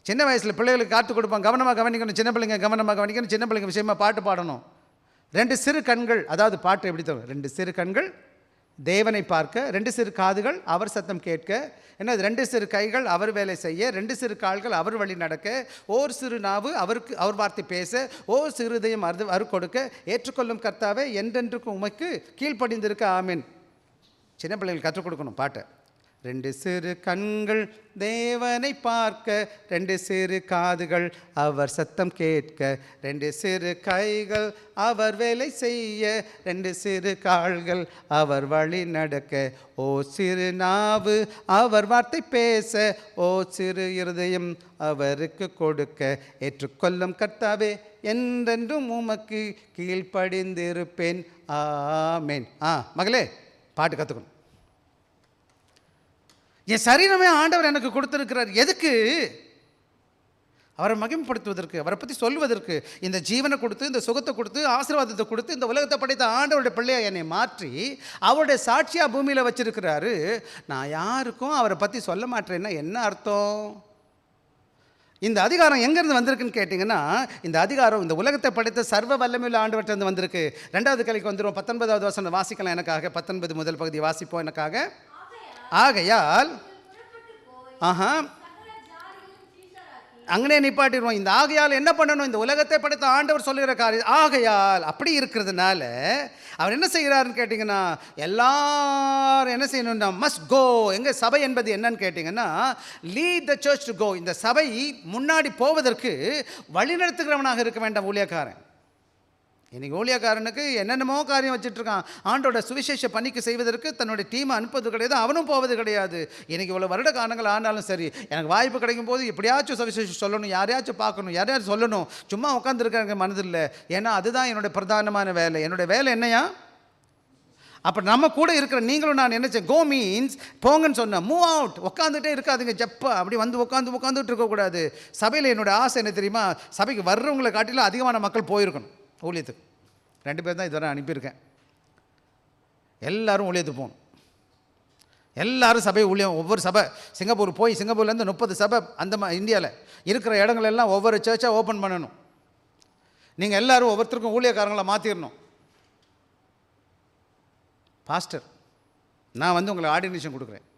சின்ன வயசில் பிள்ளைகளுக்கு காத்து கொடுப்போம், கவனமாக கவனிக்கணும், சின்ன பிள்ளைங்க கவனமாக கவனிக்கணும், சின்ன பிள்ளைங்க விஷயமாக பாட்டு பாடணும். 2 சிறு கண்கள், அதாவது பாட்டு எப்படி தரும், 2 சிறு கண்கள் தேவனை பார்க்க, 2 சிறு காதுகள் அவர் சத்தம் கேட்க, என்ன 2 சிறு கைகள் அவர் வேலை செய்ய, 2 சிறு கால்கள் அவர் வழி நடக்க, ஓர் சிறு நாவு அவருக்கு அவர் வார்த்தை பேச, ஓர் சிறு இதயம் அரு கொடுக்க, ஏற்றுக்கொள்ளும் கர்த்தாவே என்றென்றுக்கும் உமக்கு கீழ்ப்படிந்திருக்க ஆமீன். சின்ன பிள்ளைகள் கற்றுக் கொடுக்கணும் பாட்டை. 2 சிறு கண்கள் தேவனை பார்க்க, 2 சிறு காதுகள் அவர் சத்தம் கேட்க, 2 சிறு கைகள் அவர் வேலை செய்ய, 2 சிறு கால்கள் அவர் வழி நடக்க, ஓ சிறு நாவு அவர் வார்த்தை பேச, ஓ சிறு இருதயம் அவருக்கு கொடுக்க, ஏற்றுக்கொள்ளும் கர்த்தாவே என்றென்றும் உமக்கு கீழ்ப்படிந்திருப்பேன் ஆமேன். மகளே, பாட்டு கற்றுக்கணும். என் சரீரமே ஆண்டவர் எனக்கு கொடுத்துருக்கிறார். எதுக்கு? அவரை மகிமைப்படுத்துவதற்கு, அவரை பற்றி சொல்வதற்கு. இந்த ஜீவனை கொடுத்து, இந்த சுகத்தை கொடுத்து, ஆசீர்வாதத்தை கொடுத்து, இந்த உலகத்தை படைத்த ஆண்டவருடைய பிள்ளையை என்னை மாற்றி அவருடைய சாட்சியாக பூமியில் வச்சிருக்கிறாரு. நான் யாருக்கும் அவரை பற்றி சொல்ல மாட்டேன்னா என்ன அர்த்தம்? இந்த அதிகாரம் எங்கேருந்து வந்திருக்குன்னு கேட்டிங்கன்னா, இந்த அதிகாரம் இந்த உலகத்தை படைத்த சர்வ வல்லமையுள்ள ஆண்டவர்கிட்ட வந்திருக்கு. 2வது கலைக்கு வந்துடும். 19வது வசனம் வாசிக்கலாம் எனக்காக. 19 முதல் பகுதி வாசிப்போம் எனக்காக. ஆகையால் அங்கனே நிப்பாட்டிடுவோம். இந்த ஆகையால் என்ன பண்ணணும்? இந்த உலகத்தை படைத்த ஆண்டவர் சொல்லுகிற காரியம். ஆகையால் அப்படி இருக்கிறதுனால அவர் என்ன செய்கிறாருன்னு கேட்டிங்கன்னா, எல்லாரும் என்ன செய்யணும்னா மஸ்ட் கோ. எங்கள் சபை என்பது என்னன்னு கேட்டிங்கன்னா, lead the church to go. இந்த சபை முன்னாடி போவதற்கு வழிநடத்துகிறவனாக இருக்க வேண்டாம் ஊழியக்காரன். இன்றைக்கி ஊழியக்காரனுக்கு என்னென்னமோ காரியம் வச்சுட்ருக்கான். ஆண்டோட சுவிசேஷ பணிக்கு செய்வதற்கு தன்னுடைய டீமை அனுப்புவது கிடையாது, அவனும் போவது கிடையாது. இன்றைக்கி இவ்வளோ வருட காலங்கள் ஆனாலும் சரி, எனக்கு வாய்ப்பு கிடைக்கும் போது எப்படியாச்சும் சுவிசேஷம் சொல்லணும், யாரையாச்சும் பார்க்கணும், யாரையாச்சும் சொல்லணும். சும்மா உட்காந்துருக்காங்க மனதில். ஏன்னா அதுதான் என்னுடைய பிரதானமான வேலை. என்னுடைய வேலை என்னையா? அப்போ நம்ம கூட இருக்கிற நீங்களும் நான் என்ன கோ மீன்ஸ் போங்கன்னு சொன்னேன். Move out. உட்காந்துட்டே இருக்காதுங்க ஜப்பா அப்படி வந்து உட்காந்துட்டு இருக்கக்கூடாது. சபையில் என்னோடய ஆசை என்ன தெரியுமா? சபைக்கு வர்றவங்களை காட்டிலும் அதிகமான மக்கள் போயிருக்கணும் ஊழியத்துக்கு. 2 பேர் தான் இதுவரை அனுப்பியிருக்கேன். எல்லோரும் ஊழியத்துக்கு போகணும். எல்லோரும் சபை ஊழியம். ஒவ்வொரு சபை சிங்கப்பூர்லேருந்து 30 சபை அந்த இந்தியாவில் இருக்கிற இடங்களெல்லாம் ஒவ்வொரு சர்ச்சாக ஓப்பன் பண்ணணும். நீங்கள் எல்லோரும் ஒவ்வொருத்தருக்கும் ஊழியக்காரங்களை மாற்றிடணும். பாஸ்டர், நான் வந்து உங்களுக்கு ஆர்டினேஷன் கொடுக்குறேன்.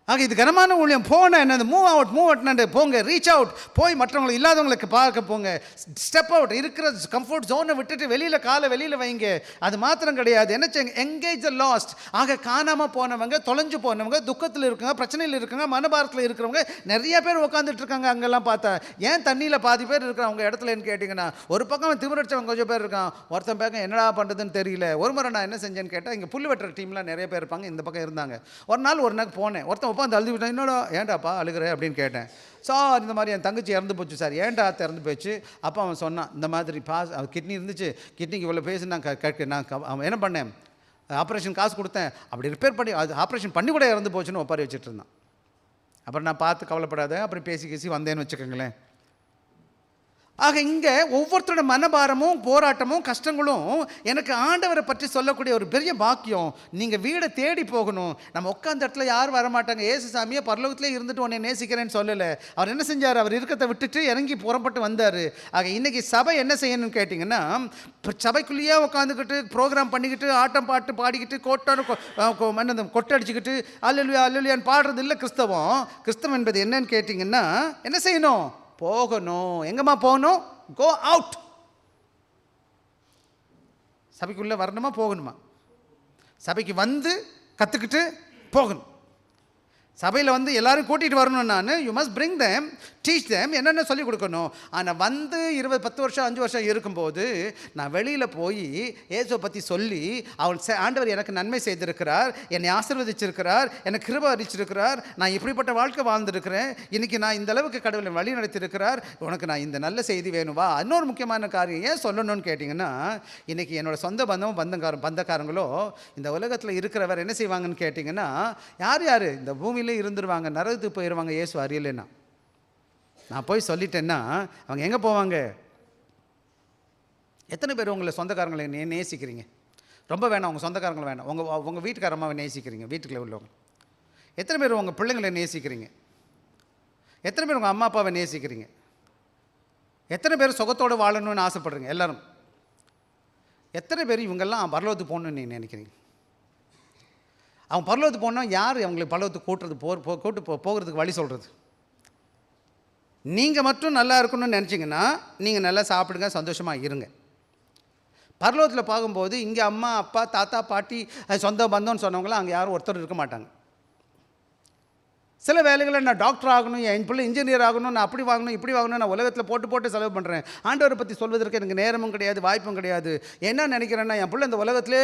ஆக இது கனமான ஊழியம். போன என்னது? மூவ் அவுட் போங்க, ரீச் அவுட். போய் மற்றவங்களுக்கு இல்லாதவங்களுக்கு பார்க்க போங்க. Step out. இருக்கிற கம்ஃபர்ட் ஜோனை விட்டுட்டு வெளியில் வைங்க. அது மாத்திரம் கிடையாது, என்ன செய்யுங்க, என்கேஜ் த லாஸ்ட். ஆக காணாமல் போனவங்க, தொலைஞ்சு போனவங்க, துக்கத்தில் இருக்காங்க, பிரச்சனையில் இருக்காங்க, மனபாரத்தில் இருக்கிறவங்க நிறைய பேர் உட்காந்துட்டு இருக்காங்க. அங்கெல்லாம் பார்த்தா ஏன் தண்ணியில் பாதி பேர் இருக்கிறாங்க இடத்துலன்னு கேட்டிங்கன்னா, ஒரு பக்கம் திமிரடிச்சவங்க கொஞ்சம் பேர் இருக்கான். ஒருத்தன் பக்கம் என்னடா பண்ணுறதுன்னு தெரியல. ஒரு முறை நான் என்ன செஞ்சேன்னு கேட்டால், இங்கே புல் வெட்டுற டீம்லாம் நிறைய பேர் இருப்பாங்க, இந்த பக்கம் இருந்தாங்க. ஒரு நாள் போனேன். ஒருத்தன் அந்த அழுது விட்டேன். என்னோட ஏன்டாப்பா அழுகிற அப்படின்னு கேட்டேன். சார், இந்த மாதிரி என் தங்கச்சி இறந்து போச்சு சார். ஏன்டா இறந்து போச்சு? அப்போ அவன் சொன்னான், இந்த மாதிரி கிட்னி இருந்துச்சு, கிட்னிக்கு இவ்வளோ பேசி நான் அவன் என்ன பண்ணேன், ஆப்ரேஷன் காசு கொடுத்தேன், அப்படி ரிப்பேர் பண்ணி அது ஆப்ரேஷன் பண்ணி கூட இறந்து போச்சுன்னு ஒப்பாரி வச்சுட்டு இருந்தான். அப்புறம் நான் பார்த்து கவலைப்படாத, அப்புறம் பேசி வந்தேன்னு வச்சுக்கோங்களேன். ஆக இங்கே ஒவ்வொருத்தரோட மனபாரமும் போராட்டமும் கஷ்டங்களும் எனக்கு ஆண்டவரை பற்றி சொல்லக்கூடிய ஒரு பெரிய பாக்கியம். நீங்கள் வீடை தேடி போகணும். நம்ம உட்காந்த இடத்துல யாரும் வரமாட்டாங்க. ஏசு சாமியை பரலோகத்திலே இருந்துட்டு உன்னை நேசிக்கிறேன்னு சொல்லலை. அவர் என்ன செஞ்சார்? அவர் இருக்கத்தை விட்டுட்டு இறங்கி புறப்பட்டு வந்தார். ஆக இன்றைக்கி சபை என்ன செய்யணும்னு கேட்டிங்கன்னா, சபைக்குள்ளேயே உட்காந்துக்கிட்டு ப்ரோக்ராம் பண்ணிக்கிட்டு ஆட்டம் பாட்டு பாடிக்கிட்டு கொட்டடிச்சுக்கிட்டு அல்லலுயா அல்லலுயான்னு பாடுறது இல்லை கிறிஸ்தவம். கிறிஸ்தவம் என்பது என்னன்னு கேட்டிங்கன்னா, என்ன செய்யணும்? போகணும். எங்கம்மா போகணும்? Go out. சபைக்குள்ளே வரணுமா போகணுமா? சபைக்கு வந்து கற்றுக்கிட்டு போகணும். சபையில் வந்து எல்லோரும் கூட்டிகிட்டு வரணும். நான் you must bring them, teach them, என்னென்ன சொல்லிக் கொடுக்கணும். ஆனால் வந்து 10 வருஷம் 5 வருஷம் இருக்கும்போது நான் வெளியில் போய் இயேசுவை பற்றி சொல்லி, ஆண்டவர் எனக்கு நன்மை செய்திருக்கிறார், என்னை ஆசீர்வதிச்சிருக்கிறார், எனக்கு கிருபை அளிச்சிருக்கிறார், நான் இப்படிப்பட்ட வாழ்க்கை வாழ்ந்துருக்கிறேன், இன்றைக்கி நான் இந்த அளவுக்கு கடவுளை வழி நடத்தியிருக்கிறார், உனக்கு நான் இந்த நல்ல செய்தி வேணும் வா. இன்னொரு முக்கியமான காரியம் ஏன் சொல்லணும்னு கேட்டிங்கன்னா, இன்றைக்கி என்னோடய சொந்த பந்தக்காரங்களோ இந்த உலகத்தில் இருக்கிறவர் என்ன செய்வாங்கன்னு கேட்டிங்கன்னா, யார் யார் இந்த பூமியில் இருந்துருவாங்க, நரகத்துக்கு போயிடுவாங்க இயேசு அறியலைன்னா. நான் போய் சொல்லிட்டேன்னா அவங்க எங்கே போவாங்க? எத்தனை பேர் உங்களை சொந்தக்காரங்களை நேசிக்கிறீங்க? ரொம்ப வேணாம், உங்கள் சொந்தக்காரங்களை வேணாம், உங்கள் வீட்டுக்காரம்மாவை நேசிக்கிறீங்க, வீட்டுக்குள்ளே உள்ளவங்க. எத்தனை பேர் உங்கள் பிள்ளைங்களை நேசிக்கிறீங்க? எத்தனை பேர் உங்கள் அம்மா அப்பாவை நேசிக்கிறீங்க? எத்தனை பேர் சுகத்தோடு வாழணும்னு ஆசைப்படுறீங்க? எல்லோரும். எத்தனை பேர் இவங்கெல்லாம் பரலோகத்துக்கு போகணுன்னு நீங்கள் நினைக்கிறீங்க? அவங்க பரலோகத்துக்கு போனால் யார் அவங்களுக்கு பரலோகத்துக்கு கூட்டு போகிறதுக்கு வழி சொல்கிறது? நீங்கள் மட்டும் நல்லா இருக்கணும்னு நினச்சிங்கன்னா நீங்கள் நல்லா சாப்பிடுங்க, சந்தோஷமாக இருங்க. பரலோகத்தில் பார்க்கும்போது இங்கே அம்மா அப்பா தாத்தா பாட்டி சொந்த பந்தம்னு சொன்னவங்களாம் அங்கே யாரும் ஒருத்தர் இருக்க மாட்டாங்க. சில வேலைகளில் நான் டாக்டர் ஆகணும், என் பிள்ளை இன்ஜினியர் ஆகணும், நான் அப்படி வாங்கணும் இப்படி வாங்கணும், நான் உலகத்தில் போட்டு செலவு பண்ணுறேன். ஆண்டவரை பற்றி சொல்வதற்கு எனக்கு நேரமும் கிடையாது, வாய்ப்பும் கிடையாது. என்ன நினைக்கிறேன்னா, என் பிள்ளை இந்த உலகத்திலே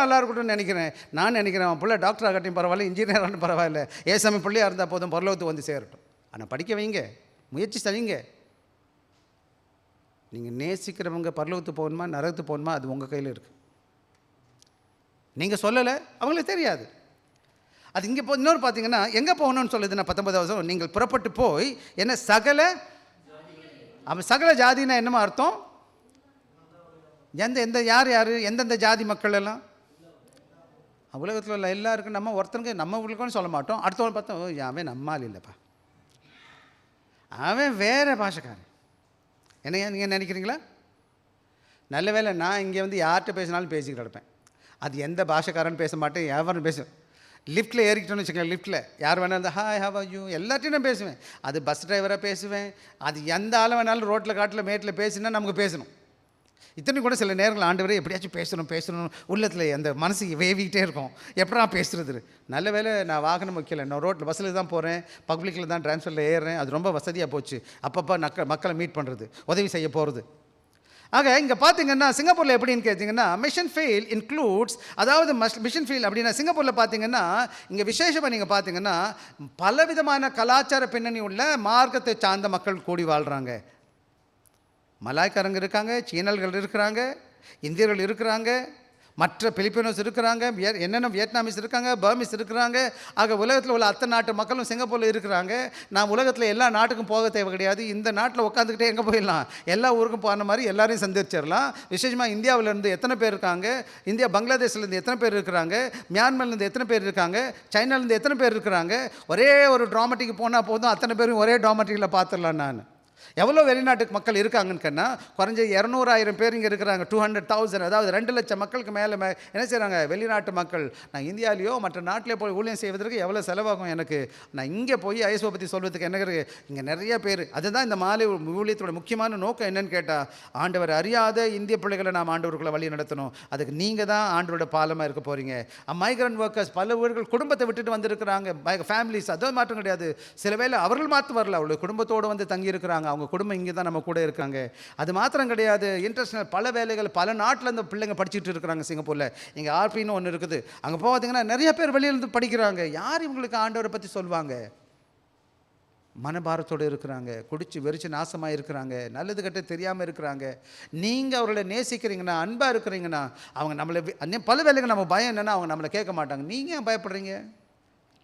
நல்லா இருக்கட்டும்னு நினைக்கிறேன். நான் நினைக்கிறேன் என் பிள்ளை டாக்டர் ஆகட்டும் பரவாயில்ல, இன்ஜினியர் ஆகட்டும் பரவாயில்ல, ஏசாமி பிள்ளையாக இருந்தால் போதும், பரலோகத்துக்கு வந்து சேரட்டும். ஆனால் படிக்க வைங்க, முயற்சி செய்யுங்க. நீங்கள் நேசிக்கிறவங்க பரலோகத்துக்கு போகணுமா நரகத்துக்கு போகணுமா அது உங்கள் கையில் இருக்குது. நீங்கள் சொல்லலை, அவங்களுக்கு தெரியாது. அது இங்கே இன்னொரு பார்த்தீங்கன்னா எங்கே போகணும்னு சொல்லுதுன்னா 19வது நீங்கள் புறப்பட்டு போய் என்ன சகல ஜாதினா என்னமா அர்த்தம்? எந்த யார் எந்தெந்த ஜாதி மக்கள் எல்லாம் உலகத்தில் உள்ள எல்லாருக்கும் நம்ம ஒருத்தனுக்கு நம்ம உங்களுக்குன்னு சொல்ல மாட்டோம். அடுத்தவங்க பார்த்தோம் அவன் நம்மால் இல்லைப்பா, அவன் வேறு பாஷைக்காரன். என்னையா நீங்கள் நினைக்கிறீங்களா? நல்ல வேலை நான் இங்கே வந்து யார்கிட்ட பேசினாலும் பேசிக்கிட்டு இருப்பேன். அது எந்த பாஷைக்காரன்னு பேச மாட்டேன், எவரும் பேசுவேன். லிஃப்ட்டில் ஏறிக்கிட்டோன்னு வச்சுக்கோங்க, லிஃப்ட்டில் யார் வேணாலும் ஹாய் ஹவ் ஆர் யூ எல்லாத்தையும் நான் பேசுவேன். அது பஸ் டிரைவராக பேசுவேன், அது எந்த ஆள் வேணாலும் ரோட்டில் காட்டில் மேட்டில் பேசினா நமக்கு பேசணும். இத்தனை கூட சில நேரங்கள் ஆண்டவரே எப்படியாச்சும் பேசணும் உள்ளத்தில் அந்த மனசு வேவிக்கிட்டே இருக்கும், எப்படா பேசுகிறது. நல்ல வேலை நான் வாகனம் வைக்கல, நான் ரோட்டில் பஸ்ஸில் தான் போகிறேன், பப்ளிக்கில் தான் டிரான்ஸ்ஃபரில் ஏறுறேன். அது ரொம்ப வசதியாக போச்சு. அப்பப்போ மக்களை மீட் பண்ணுறது, உதவி செய்ய போகிறது. ஆக இங்கே பார்த்தீங்கன்னா சிங்கப்பூரில் எப்படின்னு கேட்டிங்கன்னா மிஷன் ஃபீல்ட் இன்க்ளூட்ஸ், அதாவது மிஷன் ஃபீல்ட் அப்படின்னா சிங்கப்பூரில் பார்த்தீங்கன்னா இங்கே விசேஷமாக நீங்கள் பார்த்தீங்கன்னா பலவிதமான கலாச்சார பின்னணி உள்ள மார்க்கத்தை சார்ந்த மக்கள் கூடி வாழ்கிறாங்க. மலாய்க்காரங்க இருக்காங்க, சீனர்கள் இருக்கிறாங்க, இந்தியர்கள் இருக்கிறாங்க, மற்ற பிலிப்பினோஸ் இருக்கிறாங்க, என்னென்ன வியட்நாமிஸ் இருக்காங்க, பர்மிஸ் இருக்கிறாங்க. ஆக உலகத்தில் உள்ள அத்தனை நாட்டு மக்களும் சிங்கப்பூரில் இருக்கிறாங்க. நான் உலகத்தில் எல்லா நாட்டுக்கும் போக தேவை கிடையாது, இந்த நாட்டில் உட்காந்துக்கிட்டே எங்கே போயிடலாம், எல்லா ஊருக்கும் போன மாதிரி எல்லாரையும் சந்திச்சிடலாம். விசேஷமாக இந்தியாவிலேருந்து எத்தனை பேர் இருக்காங்க, பங்களாதேஷ்லேருந்து எத்தனை பேர் இருக்கிறாங்க, மியான்மர்லேருந்து எத்தனை பேர் இருக்காங்க, சைனாலேருந்து எத்தனை பேர் இருக்கிறாங்க. ஒரே ஒரு ட்ராமட்டிக்கு போனால் போதும், அத்தனை பேரும் ஒரே ட்ராமட்டிக்கில் பார்த்துடலாம். நான் எவ்வளோ வெளிநாட்டுக்கு மக்கள் இருக்காங்கன்னு சொன்னால் குறைஞ்ச 200,000 பேர் இங்கே இருக்கிறாங்க. 200,000, அதாவது 2 லட்சம் மக்களுக்கு மேலே என்ன செய்கிறாங்க வெளிநாட்டு மக்கள். நான் இந்தியாவிலேயோ மற்ற நாட்டிலே போய் ஊழியம் செய்வதற்கு எவ்வளோ செலவாகும் எனக்கு. நான் இங்கே போய் ஐஎஸ்ஓ பற்றி சொல்வதுக்கு என்ன இருக்குது, இங்கே நிறைய பேர். அதுதான் இந்த மாலை ஊழியத்தோட முக்கியமான நோக்கம் என்னன்னு கேட்டால், ஆண்டவர் அறியாத இந்திய பிள்ளைகளை நாம் ஆண்டவருக்குள்ளே வழி நடத்தணும். அதுக்கு நீங்கள் தான் ஆண்டவரோட பாலமாக இருக்க போகிறீங்க. மைக்ரண்ட் ஒர்க்கர்ஸ் பல ஊர்கள் குடும்பத்தை விட்டுட்டு வந்திருக்கிறாங்க, ஃபேமிலிஸ், அதுவும் மாற்றம் கிடையாது. சில வேளை அவர்கள் மாற்றம் வரல, அவருடைய குடும்பத்தோடு வந்து தங்கி இருக்கிறாங்க, அவங்க குடும்பம் இங்கே தான் நம்ம கூட இருக்காங்க. அது மாத்திரம் கிடையாது, இன்டர்நேஷனல் பல வேலைகள் பல நாட்டில் இந்த பிள்ளைங்க படிச்சுட்டு இருக்கிறாங்க. சிங்கப்பூரில் இங்கே ஆர்பின்னு ஒன்று இருக்குது, அங்கே பார்த்தீங்கன்னா நிறைய பேர் வெளியிலேருந்து படிக்கிறாங்க. யார் இவங்களுக்கு ஆண்டவரை பற்றி சொல்லுவாங்க? மனபாரத்தோடு இருக்கிறாங்க, குடிச்சு வெறிச்சு நாசமாக இருக்கிறாங்க, நல்லது கட்ட தெரியாமல் இருக்கிறாங்க. நீங்கள் அவர்களை நேசிக்கிறீங்கன்னா, அன்பாக இருக்கிறீங்கன்னா, அவங்க நம்மளை பல வேலைகள் நம்ம பயம் என்னென்னா அவங்க நம்மளை கேட்க மாட்டாங்க. நீங்கள் ஏன் பயப்படுறீங்க?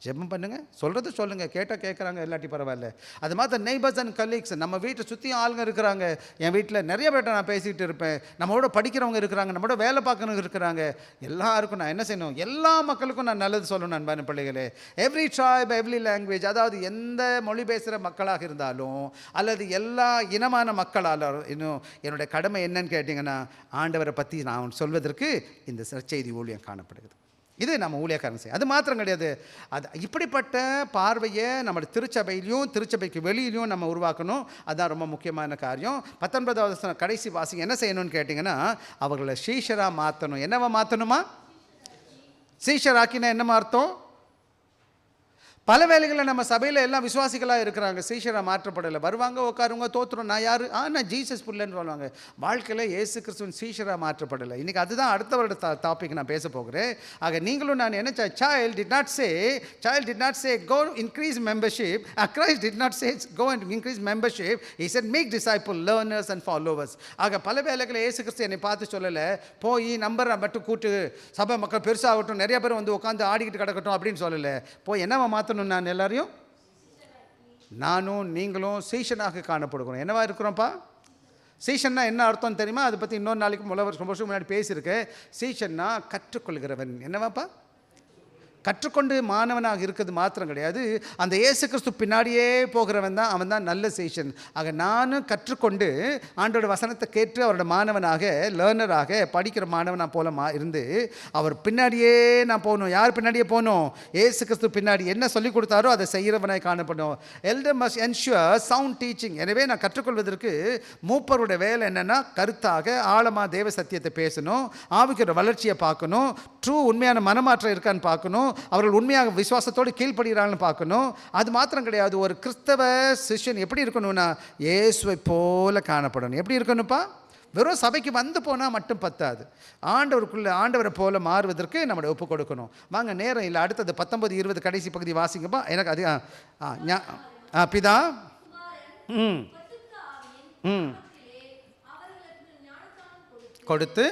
ஜெபம் பண்ணுங்க, சொல்கிறது சொல்லுங்கள், கேட்டால் கேட்குறாங்க, இல்லாட்டி பரவாயில்ல. அது மாதிரி நெய்பர்ஸ் அண்ட் கலீக்ஸ், நம்ம வீட்டை சுற்றியும் ஆளுங்க இருக்கிறாங்க. என் வீட்டில் நிறைய பேர்ட்ட நான் பேசிகிட்டு இருப்பேன். நம்மளோட படிக்கிறவங்க இருக்கிறாங்க, நம்மளோட வேலை பார்க்கறவங்க இருக்கிறாங்க. எல்லாருக்கும் நான் என்ன செய்யணும்? எல்லா மக்களுக்கும் நான் நல்லது சொல்லணும் அன்பான பிள்ளைகளே. எவ்ரி ட்ரைப், எவ்ரி லாங்குவேஜ், அதாவது எந்த மொழி பேசுகிற மக்களாக இருந்தாலும் அல்லது எல்லா இனமான மக்களால் இன்னும் என்னுடைய கடமை என்னன்னு கேட்டிங்கன்னா, ஆண்டவரை பற்றி நான் சொல்வதற்கு இந்த செய்தி ஊழியம் காணப்படுகிறது. இது நம்ம ஊழியக்காரன் செய்யும். அது மாத்திரம் கிடையாது, அது இப்படிப்பட்ட பார்வையை நம்ம திருச்சபையிலையும் திருச்சபைக்கு வெளியிலையும் நம்ம உருவாக்கணும். அதுதான் ரொம்ப முக்கியமான காரியம். 19வது கடைசி வாசிங்க என்ன செய்யணும்னு கேட்டிங்கன்னா, அவர்களை சீஷராக மாற்றணும். என்னவா மாற்றணுமா? சீஷராக்கினா என்னமா அர்த்தம்? பல வேளைகளில் நம்ம சபையில் எல்லாம் விசுவாசிகளாக இருக்கிறாங்க, சீஷராக மாற்றப்படலை. வருவாங்க, உட்காருங்க, தோற்றுறோம், நான் யார்? நான் ஜீசஸ் புள்ளன்னு சொல்லுவாங்க. வாழ்க்கையில் இயேசு கிறிஸ்துவின் சீஷராக மாற்றப்படலை. இன்றைக்கி அதுதான் அடுத்த வருட டாபிக் நான் பேச போகிறேன். ஆக நீங்களும் நான் என்ன, child did not say go increase membership. Christ did not say go and increase membership. He said make disciples, learners and followers. ஆக பல வேளைகளில் இயேசு கிறிஸ்து என்னை பார்த்து சொல்லலை, போய் நம்பரை மட்டும் கூட்டு சபை மக்கள் பெருசாகட்டும், நிறைய பேர் வந்து உட்காந்து ஆடிக்கிட்டு கிடக்கட்டும் அப்படின்னு சொல்லலை. போய் என்னவா மாற்றணும்? நான் எல்லாரையும், நானும் நீங்களும் சீஷனாக காணப்படுகிறோம். என்னவா இருக்கிறோம்ப்பா? சீஷன்னா என்ன அர்த்தம் தெரியுமா? அதை பற்றி இன்னொரு நாளைக்கு ரொம்ப வருஷம் முன்னாடி பேசியிருக்கேன். சீஷன்னா கற்றுக்கொள்கிறவன். என்னவாப்பா? கற்றுக்கொண்டு மாணவனாக இருக்கிறது மாத்திரம் கிடையாது, அந்த இயேசு கிறிஸ்து பின்னாடியே போகிறவன் தான் அவன் தான் நல்ல சீஷன். ஆக நானும் கற்றுக்கொண்டு ஆண்டோட வசனத்தை கேட்டு அவரோட மாணவனாக, லேர்னராக, படிக்கிற மாணவனாக போல இருந்து அவர் பின்னாடியே நான் போகணும். யார் பின்னாடியே போகணும்? இயேசு கிறிஸ்து பின்னாடி என்ன சொல்லிக் கொடுத்தாரோ அதை செய்கிறவனாய் காணப்படும். Elder must ensure sound teaching. எனவே நான் கற்றுக்கொள்வதற்கு மூப்பருடைய வேலை என்னென்னா, கருத்தாக ஆழமாக தேவ சத்தியத்தை பேசணும், ஆவிக்கிற வளர்ச்சியை பார்க்கணும், ட்ரூ உண்மையான மனமாற்றம் இருக்கான்னு பார்க்கணும், அவர்கள் உண்மையாக விசுவாசத்தோடு கீழ்ப்படுகிறான்னு பார்க்கணும். அது மாத்திரம் கிடையாது, ஒரு கிறிஸ்தவ சிஷ்யன் எப்படி இருக்கணும்னா இயேசுவை போல காணப்படணும். எப்படி இருக்கணும்ப்பா? வெறும் சபைக்கு வந்து போனால் மட்டும் பத்தாது, ஆண்டவரை போல மாறுவதற்கு நம்மளை ஒப்பு கொடுக்கணும். வாங்க, நேரம் இல்லை, அடுத்தது 19-20 கடைசி பகுதி வாசிங்கப்பா. எனக்கு அது பிதா கொடுத்து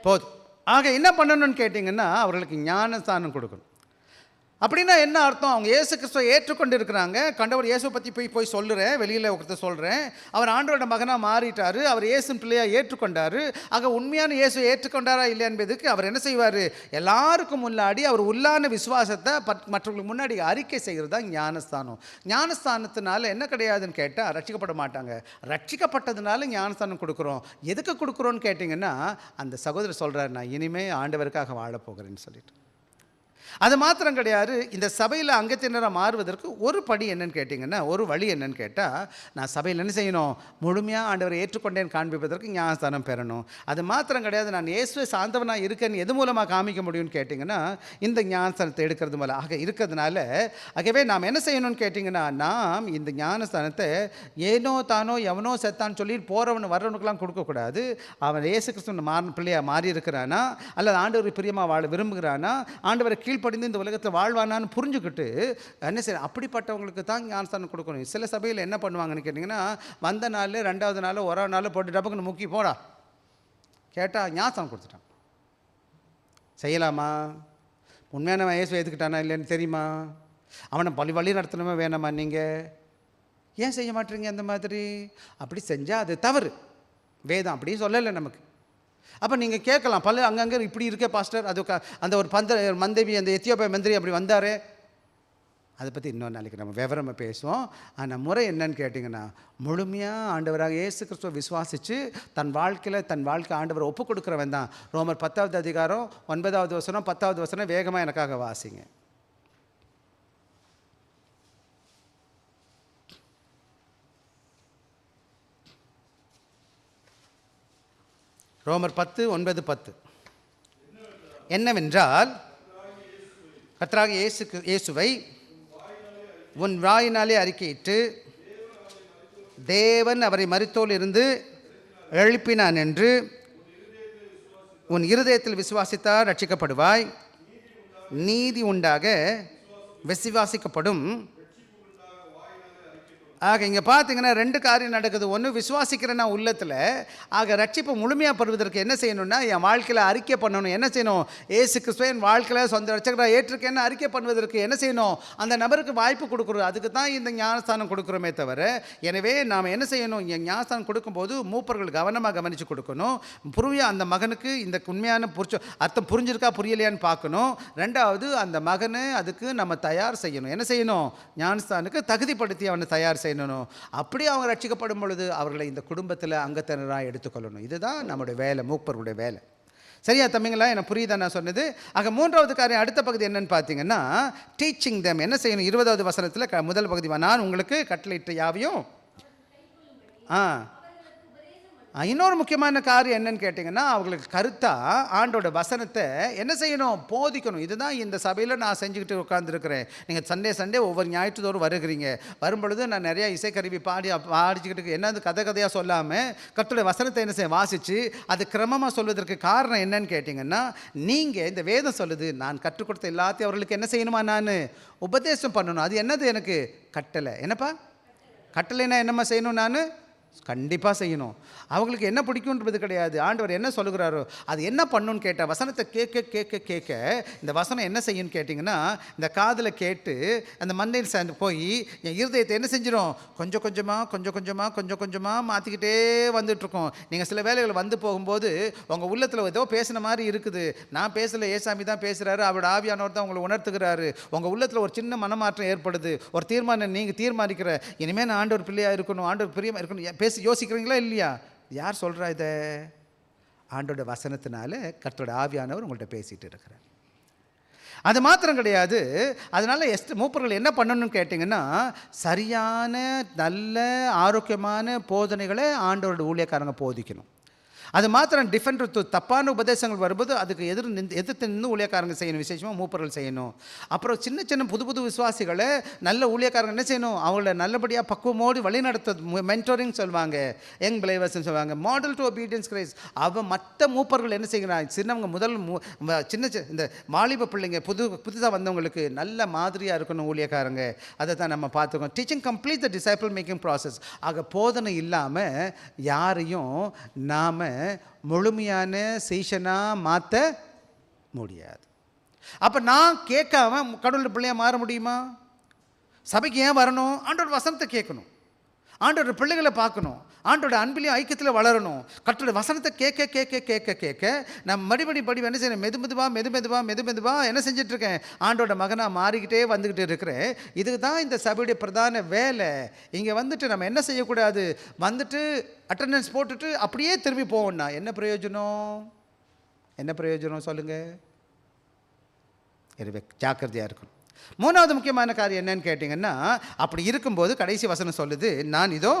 போதும். ஆக என்ன பண்ணணும்னு கேட்டிங்கன்னா, அவர்களுக்கு ஞானஸ்தானம் கொடுக்கணும். அப்படின்னா என்ன அர்த்தம்? அவங்க இயேசு கிறிஸ்துவை ஏற்றுக்கொண்டு இருக்கிறாங்க. கண்டவர் இயேசுவை பற்றி போய் சொல்லுறேன், வெளியில் ஒருத்தர் சொல்கிறேன், அவர் ஆண்டவரோட மகனாக மாறிட்டார், அவர் இயேசுன் பிள்ளையாக ஏற்றுக்கொண்டார். ஆக உண்மையான இயேசுவை ஏற்றுக்கொண்டாரா இல்லை என்பதுக்கு அவர் என்ன செய்வார்? எல்லாருக்கும் முன்னாடி அவர் உள்ளான விசுவாசத்தை மற்றவங்களுக்கு முன்னாடி அறிக்கை செய்கிறது தான் ஞானஸ்தானம். ஞானஸ்தானத்தினால என்ன கிடையாதுன்னு கேட்டால், ரட்சிக்கப்பட மாட்டாங்க. ரட்சிக்கப்பட்டதுனால ஞானஸ்தானம் கொடுக்குறோம். எதுக்கு கொடுக்குறோன்னு கேட்டிங்கன்னா, அந்த சகோதரர் சொல்கிறார், நான் இனிமேல் ஆண்டவருக்காக வாழப்போகிறேன்னு சொல்லிட்டு. அது மாத்திரம் கிடையாது, இந்த சபையில் அங்கத்தினராக மாறுவதற்கு ஒரு படி என்னன்னு கேட்டிங்கன்னா, ஒரு வழி என்னன்னு கேட்டால், நான் சபையில் என்ன செய்யணும்? முழுமையாக ஆண்டவரை ஏற்றுக்கொண்டேன்னு காண்பிப்பதற்கு ஞானஸ்தானம் பெறணும். அது மாத்திரம் கிடையாது, நான் இயேசுவை சார்ந்தவனாக இருக்கேன்னு எது மூலமாக காமிக்க முடியும்னு கேட்டிங்கன்னா, இந்த ஞானஸ்தானத்தை எடுக்கிறது மூலம். ஆக இருக்கிறதுனால, ஆகவே நாம் என்ன செய்யணும்னு கேட்டிங்கன்னா, நாம் இந்த ஞானஸ்தானத்தை ஏனோ தானோ எவனோ செத்தான்னு சொல்லி போகிறவனு வர்றவனுக்கெல்லாம் கொடுக்கக்கூடாது. அவன் இயேசு கிறிஸ்துவின் பிள்ளையாக மாறி இருக்கிறானா, அல்லது ஆண்டவர் பிரியமாக வாழ விரும்புகிறானா, ஆண்டவரை கீழ்ப்படிந்து இந்த உலகத்தில் வாழ்வானான்னு புரிஞ்சுக்கிட்டு என்ன செய்ய, அப்படிப்பட்டவங்களுக்கு தான் ஞானஸ்தானம் கொடுக்கணும். சில சபையில் என்ன பண்ணுவாங்கன்னு கேட்டிங்கன்னா, வந்த நாள் 2வது நாள் ஒரு நாள் போட்டு டப்புக்குன்னு முக்கி போடா கேட்டால் ஞானஸ்தானம் கொடுத்துட்டான். செய்யலாமா? உண்மையான இயேசுவை ஏற்றுக்கிட்டானா இல்லைன்னு தெரியுமா? அவனை வழி நடத்தணுமா வேணாமா? நீங்கள் ஏன் செய்ய மாட்டீங்க அந்த மாதிரி? அப்படி செஞ்சால் அது தவறு. வேதம் அப்படி சொல்லலை நமக்கு. அப்போ நீங்கள் கேட்கலாம், பல அங்கங்கே இப்படி இருக்கே பாஸ்டர், அது அந்த ஒரு மந்தேவி, அந்த எத்தியோப்பியா மந்திரி அப்படி வந்தார், அதை பற்றி இன்னொரு நாளைக்கு நம்ம விவரமாக பேசுவோம். ஆனால் முறை என்னன்னு கேட்டிங்கன்னா, முழுமையாக ஆண்டவராக இயேசு கிறிஸ்துவை விசுவாசித்து தன் வாழ்க்கை ஆண்டவரை ஒப்பு கொடுக்குறவன் தான். ரோமர் 10வது அதிகாரம் 9வது வசனம் 10வது வசனம் வேகமாக எனக்காக வாசிங்க. ரோமர் 10:9-10 என்னவென்றால், கர்த்தராகிய இயேசுவை உன் வாயினாலே அறிக்கையிட்டு தேவன் அவரை மரித்தோரில் இருந்து எழுப்பினான் என்று உன் இருதயத்தில் விசுவாசித்தால் ரட்சிக்கப்படுவாய். நீதி உண்டாக விசுவாசிக்கப்படும், ஆக இங்கே பார்த்தீங்கன்னா 2 காரியம் நடக்குது. ஒன்று, விசுவாசிக்கிறேன்னா உள்ளத்தில், ஆக ரட்சிப்பு முழுமையாக பெறுவதற்கு என்ன செய்யணும்னா, என் வாழ்க்கையில் அறிக்கை பண்ணணும். என்ன செய்யணும்? ஏசு கிறிஸ்துவை என் வாழ்க்கையில் சொந்த ரட்சகராக ஏற்றிருக்கேன்னு அறிக்கை பண்ணுவதற்கு என்ன செய்யணும்? அந்த நபருக்கு வாய்ப்பு கொடுக்குறோம். அதுக்கு தான் இந்த ஞானஸ்தானம் கொடுக்குறோமே தவிர, எனவே நாம் என்ன செய்யணும்? இங்கே ஞானஸ்தானம் கொடுக்கும்போது மூப்பர்கள் கவனமாக கவனித்து கொடுக்கணும். அந்த மகனுக்கு இந்த உண்மையான அர்த்தம் புரிஞ்சிருக்கா புரியலையான்னு பார்க்கணும். 2வது, அந்த மகனை அதுக்கு நம்ம தயார் செய்யணும். என்ன செய்யணும்? ஞானஸ்தானுக்கு தகுதிப்படுத்தி அவனை தயார் செய்யணும். அப்படி அவங்க ரட்சிக்கப்படும் பொழுது அவர்களை இந்த குடும்பத்தில் அங்கத்தினராக எடுத்துக்கொள்ளணும். இதுதான் நம்முடைய வேலை, மூப்பருடைய வேலை. சரியா தம்பிங்களா? எனக்கு புரியுதா நான் சொன்னது? ஆக 3வது காரியம், அடுத்த பகுதி என்னன்னு பார்த்தீங்கன்னா, டீச்சிங் தெம். என்ன செய்யணும்? 20வது வசனத்தில் முதல் பகுதி, நான் உங்களுக்கு கட்டளையிட்ட யாவையும். இன்னொரு முக்கியமான காரியம் என்னன்னு கேட்டிங்கன்னா, அவங்களுக்கு கருத்தாக ஆண்டோட வசனத்தை என்ன செய்யணும்? போதிக்கணும். இதுதான் இந்த சபையில் நான் செஞ்சுக்கிட்டு உட்காந்துருக்கிறேன். நீங்கள் சண்டே ஒவ்வொரு ஞாயிற்றுத்தோறும் வருகிறீங்க. வரும்பொழுது நான் நிறையா இசைக்கருவி பாடிச்சுக்கிட்டு என்னது கதையாக சொல்லாமல் கர்த்தருடைய வசனத்தை என்ன செய்ய வாசித்து அது கிரமமாக சொல்வதற்கு காரணம் என்னன்னு கேட்டிங்கன்னா, நீங்கள் இந்த வேதம் சொல்லுது, நான் கற்றுக் கொடுத்த எல்லாத்தையும் அவர்களுக்கு என்ன செய்யணுமா? நான் உபதேசம் பண்ணணும். அது என்னது? எனக்கு கட்டளை. என்னப்பா கட்டளைன்னா என்னம்மா செய்யணும்? நான் கண்டிப்பாக செய்யணும். அவங்களுக்கு என்ன பிடிக்குன்றது கிடையாது. ஆண்டவர் என்ன சொல்லுகிறாரோ அது என்ன பண்ணணும்னு கேட்டால், வசனத்தை கேட்க கேட்க கேட்க இந்த வசனம் என்ன செய்யும்னு கேட்டிங்கன்னா, இந்த காதில் கேட்டு அந்த மண்டையில் சேர்ந்து போய் என் இருதயத்தை என்ன செஞ்சிடும்? கொஞ்சம் கொஞ்சமாக மாற்றிக்கிட்டே வந்துட்டுருக்கோம். நீங்கள் சில வேலைகள் வந்து போகும்போது உங்கள் உள்ளத்தில் ஏதோ பேசின மாதிரி இருக்குது. நான் பேசலை, ஏசாமி தான் பேசுகிறாரு, அவரோட ஆவியானவர் தான் உங்களை உணர்த்துகிறாரு. உங்கள் உள்ளத்தில் ஒரு சின்ன மனமாற்றம் ஏற்படுது. ஒரு தீர்மானம் நீங்கள் தீர்மானிக்கிற, இனிமேல் நான் ஆண்டவர் பிள்ளையாக இருக்கணும், ஆண்டவர் பிரியமாக இருக்கணும் பேசி யோசிக்கிறீங்களா இல்லையா? யார் சொல்கிறா இதை? ஆண்டோட வசனத்தினால கர்த்தரோட ஆவியானவர் உங்கள்கிட்ட பேசிகிட்டு இருக்கிறார். அது மாத்திரம் கிடையாது. அதனால் மூப்பர்கள் என்ன பண்ணணும்னு கேட்டிங்கன்னா, சரியான நல்ல ஆரோக்கியமான போதனைகளை ஆண்டவரோட ஊழியக்காரங்க போதிக்கணும். அது மாத்திரம் டிஃபெண்ட் தப்பான உபதேசங்கள் வரும்போது அதுக்கு எதிர்த்து நின்று ஊழியக்காரங்க செய்யணும். விசேஷமாக மூப்பர்கள் செய்யணும். அப்புறம் சின்ன புது விசுவாசிகளை நல்ல ஊழியக்காரங்க என்ன செய்யணும்? அவங்கள நல்லபடியாக பக்குவமோடு வழி நடத்த மென்டோரிங் சொல்லுவாங்க, யங் பிளைவர்ஸ்ன்னு சொல்லுவாங்க, மாடல் டு ஒபீடியன்ஸ் கிரைஸ்ட். மற்ற மூப்பர்கள் என்ன செய்கிறாங்க? சின்னவங்க முதல் இந்த வாலிப பிள்ளைங்க புதுசாக வந்தவங்களுக்கு நல்ல மாதிரியாக இருக்கணும் ஊழியக்காரங்க. அதை தான் நம்ம பார்த்துக்கோம். Teaching complete the disciple making process. ஆக போதனை இல்லாமல் யாரையும் நாம் முழுமையான சீஷனாக மாற்ற முடியாது. அப்போ நான் கேட்காம கடவுளோட பிள்ளையாக மாற முடியுமா? சபைக்கு ஏன் வரணும்? ஆண்டோட வசனத்தை கேட்கணும், ஆண்டோட பிள்ளைகளை பார்க்கணும், ஆண்டோட அன்பிலையும் ஐக்கியத்தில் வளரணும். கர்த்தரோட வசனத்தை கேட்க கேட்க கேட்க கேட்க நான் மறுபடி என்ன செய்யணும்? மெதுமெதுவாக என்ன செஞ்சிட்ருக்கேன்? ஆண்டோட மகனாக மாறிக்கிட்டே வந்துக்கிட்டு இருக்கிறேன். இதுக்கு தான் இந்த சபையுடைய பிரதான வேலை. இங்கே வந்துட்டு நம்ம என்ன செய்யக்கூடாது? வந்துட்டு அட்டெண்டன்ஸ் போட்டுட்டு அப்படியே திரும்பி போவோம்னா என்ன பிரயோஜனம் சொல்லுங்கள்? எனவே ஜாக்கிரதையாக இருக்கணும். 3வது முக்கியமான காரியம் என்னன்னு கேட்டிங்கன்னா, அப்படி இருக்கும்போது கடைசி வசனம் சொல்லுது, நான் இதோ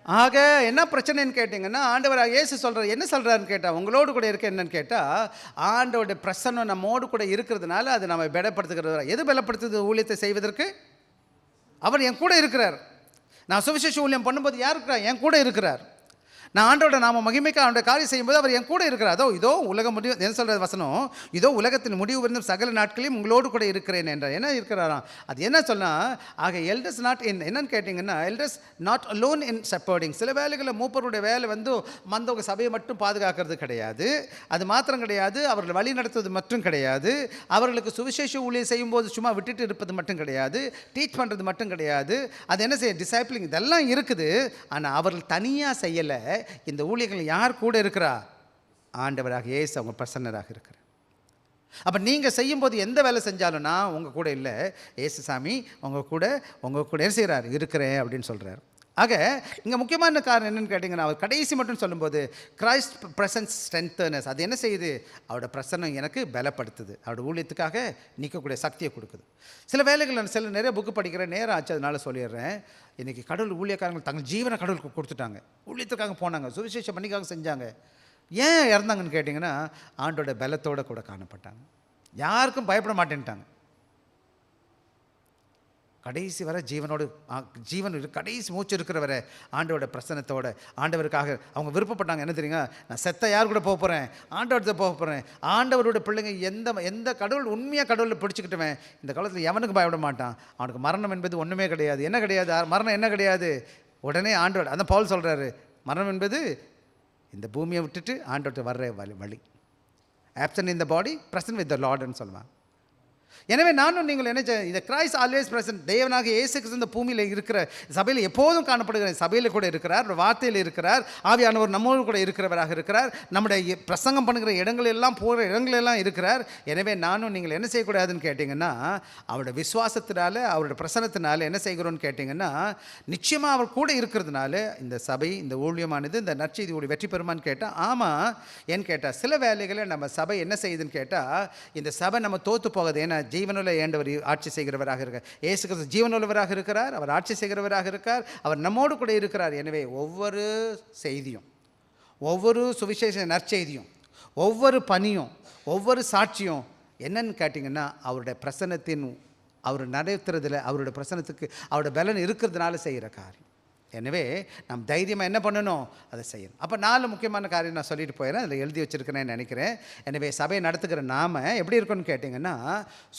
ஆக என்ன பிரச்சனைன்னு கேட்டிங்கன்னா, ஆண்டவராக இயேசு சொல்கிறார். என்ன சொல்கிறாருன்னு கேட்டால், உங்களோடு கூட இருக்க என்னன்னு கேட்டால், ஆண்டவருடைய பிரசன்னம் நம்மோடு கூட இருக்கிறதுனால அது நம்ம பலப்படுத்துகிறது. எது பலப்படுத்துது? ஊழியத்தை செய்வதற்கு அவர் என் கூட இருக்கிறார். நான் சுவிசேஷ ஊழியம் பண்ணும்போது யார் இருக்கிறார்? என் கூட இருக்கிறார். நான் ஆண்டோட நாம மகிமைக்கு அவனுடைய காரியம் செய்யும்போது அவர் என் கூட இருக்கிறார். இதோ உலக முடிவு என்ன சொல்கிற வசனம், இதோ உலகத்தின் முடிவு வரும் சகல நாட்களையும் உங்களோடு கூட இருக்கிறேன் என்றார். என்ன இருக்கிறாராம்? அது என்ன சொன்னால், ஆக எல்டர்ஸ் நாட் இன் என்னன்னு கேட்டிங்கன்னா, elders not alone in supporting. சில வேலைகளில் மூப்பருடைய வேலை மந்தவங்க சபையை மட்டும் பாதுகாக்கிறது கிடையாது. அது மாத்திரம் கிடையாது, அவர்கள் வழி நடத்துவது மட்டும் கிடையாது, அவர்களுக்கு சுவிசேஷ ஊழியம் செய்யும்போது சும்மா விட்டுட்டு இருப்பது மட்டும் கிடையாது, டீச் பண்ணுறது மட்டும் கிடையாது. அது என்ன செய்ய? டிசைப்ளிங் இதெல்லாம் இருக்குது. ஆனால் அவர்கள் தனியாக செய்யலை. இந்த ஊழியர்கள் யார் கூட இருக்கிறா? ஆண்டவராக இயேசு அவங்க பிரசன்னராக இருக்கிறார். அப்போ நீங்கள் செய்யும்போது எந்த வேலை செஞ்சாலும் நான் உங்கள் கூட இல்லை, இயேசு சாமி உங்கள் கூட என்ன செய்கிறார்? இருக்கிறேன் அப்படின்னு சொல்கிறார். ஆக இங்கே முக்கியமான காரணம் என்னென்னு கேட்டிங்கன்னா, அவர் கடைசி மட்டும் சொல்லும்போது கிரைஸ்ட் ப்ரெசன்ஸ் ஸ்ட்ரென்த்தனஸ். அது என்ன செய்யுது? அவரோட பிரசன்னம் எனக்கு பலப்படுத்துது, அவரோட ஊழியத்துக்காக நிற்கக்கூடிய சக்தியை கொடுக்குது. சில வேலைகள் நிறைய புக்கு படிக்கிறேன், நேரம் ஆச்சு, அதனால சொல்லிடுறேன். இன்றைக்கி கடவுள் ஊழியக்காரங்கள் தங்கள் ஜீவனை கடவுளுக்கு கொடுத்துட்டாங்க, ஊழியத்துக்காக போனாங்க, சுவிசேஷம் பண்ணிக்காக செஞ்சாங்க. ஏன் இறந்தாங்கன்னு கேட்டிங்கன்னா, ஆண்டோட பலத்தோடு கூட காணப்பட்டாங்க. யாருக்கும் பயப்பட மாட்டேன்ட்டாங்க. கடைசி வரை ஜீவன் கடைசி மூச்சு இருக்கிற வரை ஆண்டவரோட பிரசன்னத்தோட ஆண்டவருக்காக அவங்க விருப்பப்பட்டாங்க. என்ன தெரியுங்க, நான் செத்த யார் கூட போக போகிறேன், ஆண்டவர்கிட்ட போக போகிறேன். ஆண்டவரோட பிள்ளைங்க எந்த கடவுள் உண்மையாக கடவுளை பிடிச்சிக்கிட்டுவேன் இந்த காலத்தில் எவனுக்கு பயப்பட மாட்டான். அவனுக்கு மரணம் என்பது ஒன்றுமே கிடையாது. என்ன கிடையாது மரணம், என்ன கிடையாது. உடனே ஆண்டவர், அந்த பவுல் சொல்கிறாரு, மரணம் என்பது இந்த பூமியை விட்டுட்டு ஆண்டவர்கிட்ட வர்ற வழி. Absent in the body present with the லார்ட்னு சொல்லுவாங்க. எனவே நானும் நீங்கள் என்ன இந்த கிரைஸ்ட் ஆல்வேஸ் பிரசன்ட், தேவனாக இயேசு கிறிஸ்து இந்த பூமியில் இருக்கிற சபையில் எப்போதும் காணப்படுகிற சபையில் கூட இருக்கிறார், வார்த்தையில் இருக்கிறார், ஆவியானவர் நம்மோடு கூட இருக்கிறவராக இருக்கிறார், நம்முடைய பிரசங்கம் பண்ணுகிற இடங்கள் எல்லாம் போகிற இடங்களெல்லாம் இருக்கிறார். எனவே நானும் நீங்கள் என்ன செய்யக்கூடாதுன்னு கேட்டிங்கன்னா, அவருடைய விசுவாசத்தினால அவருடைய பிரசனத்தினால என்ன செய்கிறோன்னு கேட்டிங்கன்னா, நிச்சயமாக அவர் கூட இருக்கிறதுனால இந்த சபை இந்த ஊழியமானது இந்த நற்செய்தி ஊழியம் வெற்றி பெறுமான்னு கேட்டால் ஆமாம். ஏன்னு கேட்டால் சில வேலைகளை நம்ம சபை என்ன செய்யுதுன்னு கேட்டால், இந்த சபை நம்ம தோற்று போகுது. ஏன்னா ஜீவனுள்ள ஆண்டவர் ஆட்சி செய்கிறவராக இருக்கிறார். இயேசு கிறிஸ்து ஜீவனுள்ளவராக இருக்கிறார், அவர் ஆட்சி செய்கிறவராக இருக்கார், அவர் நம்மோடு கூட இருக்கிறார். எனவே ஒவ்வொரு செய்தியும், ஒவ்வொரு சுவிசேஷ நற்செய்தியும், ஒவ்வொரு பணியும், ஒவ்வொரு சாட்சியும் என்னன்னு கேட்டிங்கன்னா, அவருடைய பிரசன்னத்தின் அவர் நடத்துறதுல அவருடைய பிரசன்னத்துக்கு அவருடைய பலன் இருக்கிறதுனால செய்கிற காரியம். எனவே நாம் தைரியமாக என்ன பண்ணணும், அதை செய்யணும். அப்போ 4 முக்கியமான காரியம் நான் சொல்லிட்டு போயிடுறேன், அதில் எழுதி வச்சுருக்கிறேன்னு நினைக்கிறேன். எனவே சபையை நடத்துக்கிற நாம் எப்படி இருக்கணும்னு கேட்டிங்கன்னா,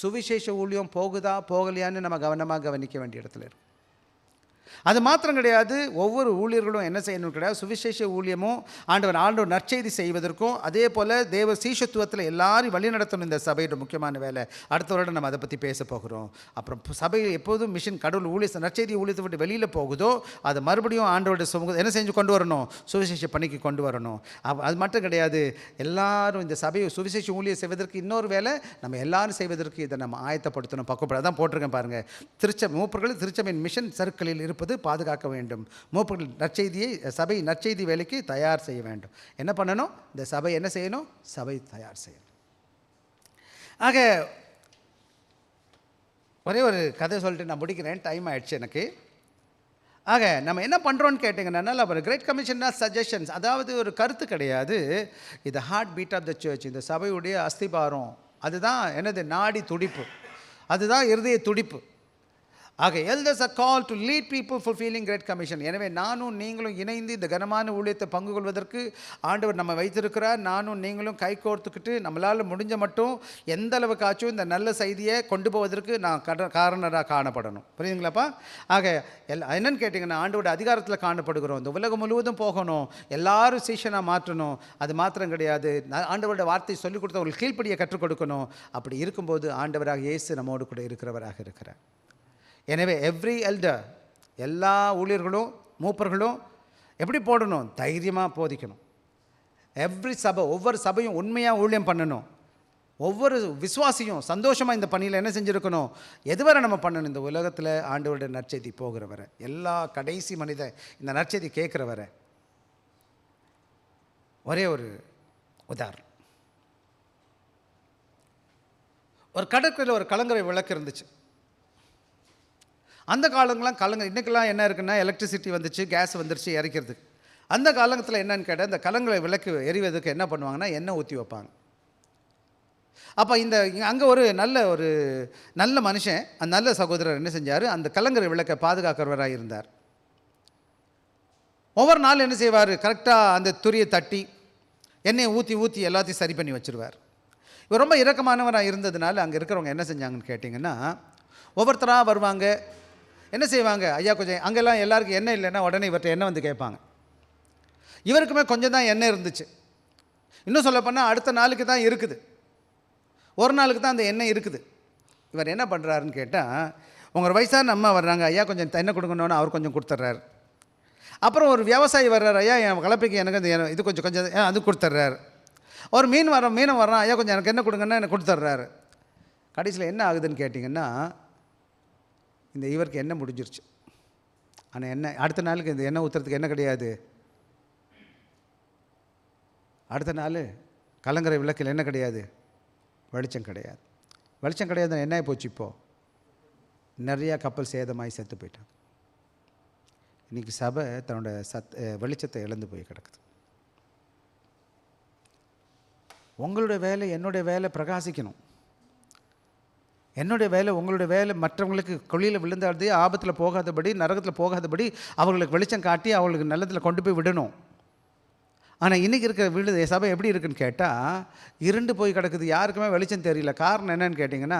சுவிசேஷ ஊழியம் போகுதா போகலையான்னு நம்ம கவனமாக கவனிக்க வேண்டிய இடத்துல இருக்கும். அது மாத்திரம் கிடையாது, ஒவ்வொரு ஊழியர்களும் என்ன செய்யணும் கிடையாது, சுவிசேஷ ஊழியமும் ஆண்டவர் நற்செய்தி செய்வதற்கும் அதே போல் தேவ சீஷத்துவத்தில் எல்லாரும் வழி நடத்தணும். இந்த சபையோட முக்கியமான வேலை. அடுத்த வருடம் நம்ம அதை பற்றி பேச போகிறோம். அப்புறம் சபை எப்போதும் மிஷன் கடவுள் நற்செய்தி ஊழியத்தை விட்டு வெளியில் போகுதோ அதை மறுபடியும் ஆண்டவரோட சமூகம் என்ன செஞ்சு கொண்டு வரணும், சுவிசேஷ பணிக்கு கொண்டு வரணும். அது மட்டும் கிடையாது, எல்லாரும் இந்த சபையை சுவிசேஷ ஊழியம் செய்வதற்கு இன்னொரு வேலை, நம்ம எல்லாரும் செய்வதற்கு இதை நம்ம ஆயத்தப்படுத்தணும், பக்குவப்பட. அதான் போட்டிருக்கேன் பாருங்கள், மூப்பர்கள் திருச்சபையின் மிஷன் சர்க்கிளில் இருப்பது பாதுகாக்க வேண்டும். மூப்பர்கள் நற்செய்தியை சபை நற்செய்தி வேலைக்கு தயார் செய்ய வேண்டும். என்ன பண்ணணும், இந்த சபை என்ன செய்யணும், சபை தயார் செய்யணும். ஆக ஒரே ஒரு கதை சொல்லிட்டு நான் முடிக்கிறேன், டைம் ஆயிடுச்சு எனக்கு. ஆக நம்ம என்ன பண்ணுறோன்னு கேட்டிங்கன்னா, ஒரு கிரேட் கமிஷன்னா சஜஷன்ஸ், அதாவது ஒரு கருத்து கிடையாது. இது heartbeat of the church, இந்த சபையுடைய அஸ்திபாரம், அதுதான் என்னது, நாடி துடிப்பு, அதுதான் இருதய துடிப்பு. ஆக elders are called to lead people fulfilling great commission. எனவே நானும் நீங்களும் இணைந்து இந்த கனமான ஊழியத்தை பங்கு கொள்வதற்கு ஆண்டவர் நம்ம வைத்திருக்கிறார். நானும் நீங்களும் கை கோர்த்துக்கிட்டு நம்மளால் முடிஞ்ச மட்டும் எந்த அளவுக்காச்சும் இந்த நல்ல செய்தியை கொண்டு போவதற்கு நான் காரணராக காணப்படணும். புரியுதுங்களாப்பா? ஆக என்னன்னு கேட்டிங்கன்னா, ஆண்டோட அதிகாரத்தில் காணப்படுகிறோம். இந்த உலகம் முழுவதும் போகணும், எல்லாரும் சீஷனாக மாற்றணும். அது மாத்திரம் கிடையாது, ஆண்டவரோட வார்த்தை சொல்லிக் கொடுத்தவங்களுக்கு கீழ்ப்படியை கற்றுக் கொடுக்கணும். அப்படி இருக்கும்போது ஆண்டவராக இயேசு நம்மோடு கூட இருக்கிறவராக இருக்கிறார். எனவே எவ்ரி எல்டர், எல்லா ஊழியர்களும் மூப்பர்களும் எப்படி போடணும், தைரியமாக போதிக்கணும். எவ்ரி சபை, ஒவ்வொரு சபையும் உண்மையாக ஊழியம் பண்ணணும். ஒவ்வொரு விசுவாசியும் சந்தோஷமாக இந்த பணியில் என்ன செஞ்சுருக்கணும், எதுவரை நம்ம பண்ணணும், இந்த உலகத்தில் ஆண்டவருடைய நற்செய்தி போகிற வரை, எல்லா கடைசி மனித இந்த நற்செய்தி கேட்குற வரை. ஒரே ஒரு உதாரணம், ஒரு கடற்கரையில் ஒரு கலங்கரை விளக்கு இருந்துச்சு. அந்த காலங்கள்லாம் இன்றைக்கெல்லாம் என்ன இருக்குன்னா, எலக்ட்ரிசிட்டி வந்துச்சு, கேஸ் வந்துருச்சு இறக்கிறதுக்கு. அந்த காலத்தில் என்னன்னு கேட்டால், இந்த கலங்கரை விளக்கு எரிவதற்கு என்ன பண்ணுவாங்கன்னா, எண்ணெய் ஊற்றி வைப்பாங்க. அப்போ அங்கே ஒரு நல்ல மனுஷன், அந்த நல்ல சகோதரர் என்ன செஞ்சார், அந்த கலங்கரை விளக்கை பாதுகாக்கிறவராக இருந்தார். ஒவ்வொரு நாள் என்ன செய்வார், கரெக்டாக அந்த துரியை தட்டி எண்ணெயை ஊற்றி எல்லாத்தையும் சரி பண்ணி வச்சுருவார். இவர் ரொம்ப இரக்கமானவராக இருந்ததுனால அங்கே இருக்கிறவங்க என்ன செஞ்சாங்கன்னு கேட்டிங்கன்னா, ஒவ்வொருத்தராக வருவாங்க, என்ன செய்வாங்க, ஐயா கொஞ்சம், அங்கெல்லாம் எல்லாருக்கும் எண்ணெய் இல்லைன்னா உடனே இவர்கிட்ட எண்ணெய் வந்து கேட்பாங்க. இவருக்குமே கொஞ்சம் தான் எண்ணெய் இருந்துச்சு. இன்னும் சொல்லப்போனால் அடுத்த நாளுக்கு தான் இருக்குது, ஒரு நாளுக்கு தான் அந்த எண்ணெய் இருக்குது. இவர் என்ன பண்ணுறாருன்னு கேட்டால், உங்கள் வயசான அம்மா வர்றாங்க, ஐயா கொஞ்சம் எண்ணெய் கொடுக்கணுன்னு அவர் கொஞ்சம் கொடுத்துட்றாரு. அப்புறம் ஒரு விவசாயி வர்றாரு, ஐயா என் கலப்பைக்கு எனக்கு அந்த இது கொஞ்சம் அது கொடுத்துட்றாரு. ஒரு மீனம் வர்றான், ஐயா கொஞ்சம் எனக்கு என்ன கொடுங்கன்னா எனக்கு கொடுத்துட்றாரு. கடைசியில் என்ன ஆகுதுன்னு கேட்டிங்கன்னா, இவருக்கு எண்ணெய் முடிஞ்சிருச்சு. ஆனால் அடுத்த நாளுக்கு இந்த எண்ணெய் ஊற்றுறதுக்கு என்ன கிடையாது. அடுத்த நாள் கலங்கரை விளக்கில் என்ன கிடையாது, வெளிச்சம் கிடையாது. வெளிச்சம் கிடையாது, என்ன போச்சு, இப்போது நிறையா கப்பல் சேதமாகி செத்து போயிட்டாங்க. இன்றைக்கி சபை தன்னோட வெளிச்சத்தை இழந்து போய் கிடக்குது. உங்களுடைய வேலை, என்னுடைய வேலை பிரகாசிக்கணும். என்னுடைய வேலை, உங்களுடைய வேலை மற்றவங்களுக்கு குழியில் விழுந்தாதே, ஆபத்தில் போகாதபடி, நரகத்தில் போகாதபடி அவங்களுக்கு வெளிச்சம் காட்டி அவங்களுக்கு நல்லதில் கொண்டு போய் விடணும். ஆனால் இன்றைக்கி இருக்கிற வீடு சபை எப்படி இருக்குன்னு கேட்டால், இருண்டு போய் கிடக்குது, யாருக்குமே வெளிச்சம் தெரியல. காரணம் என்னன்னு கேட்டிங்கன்னா,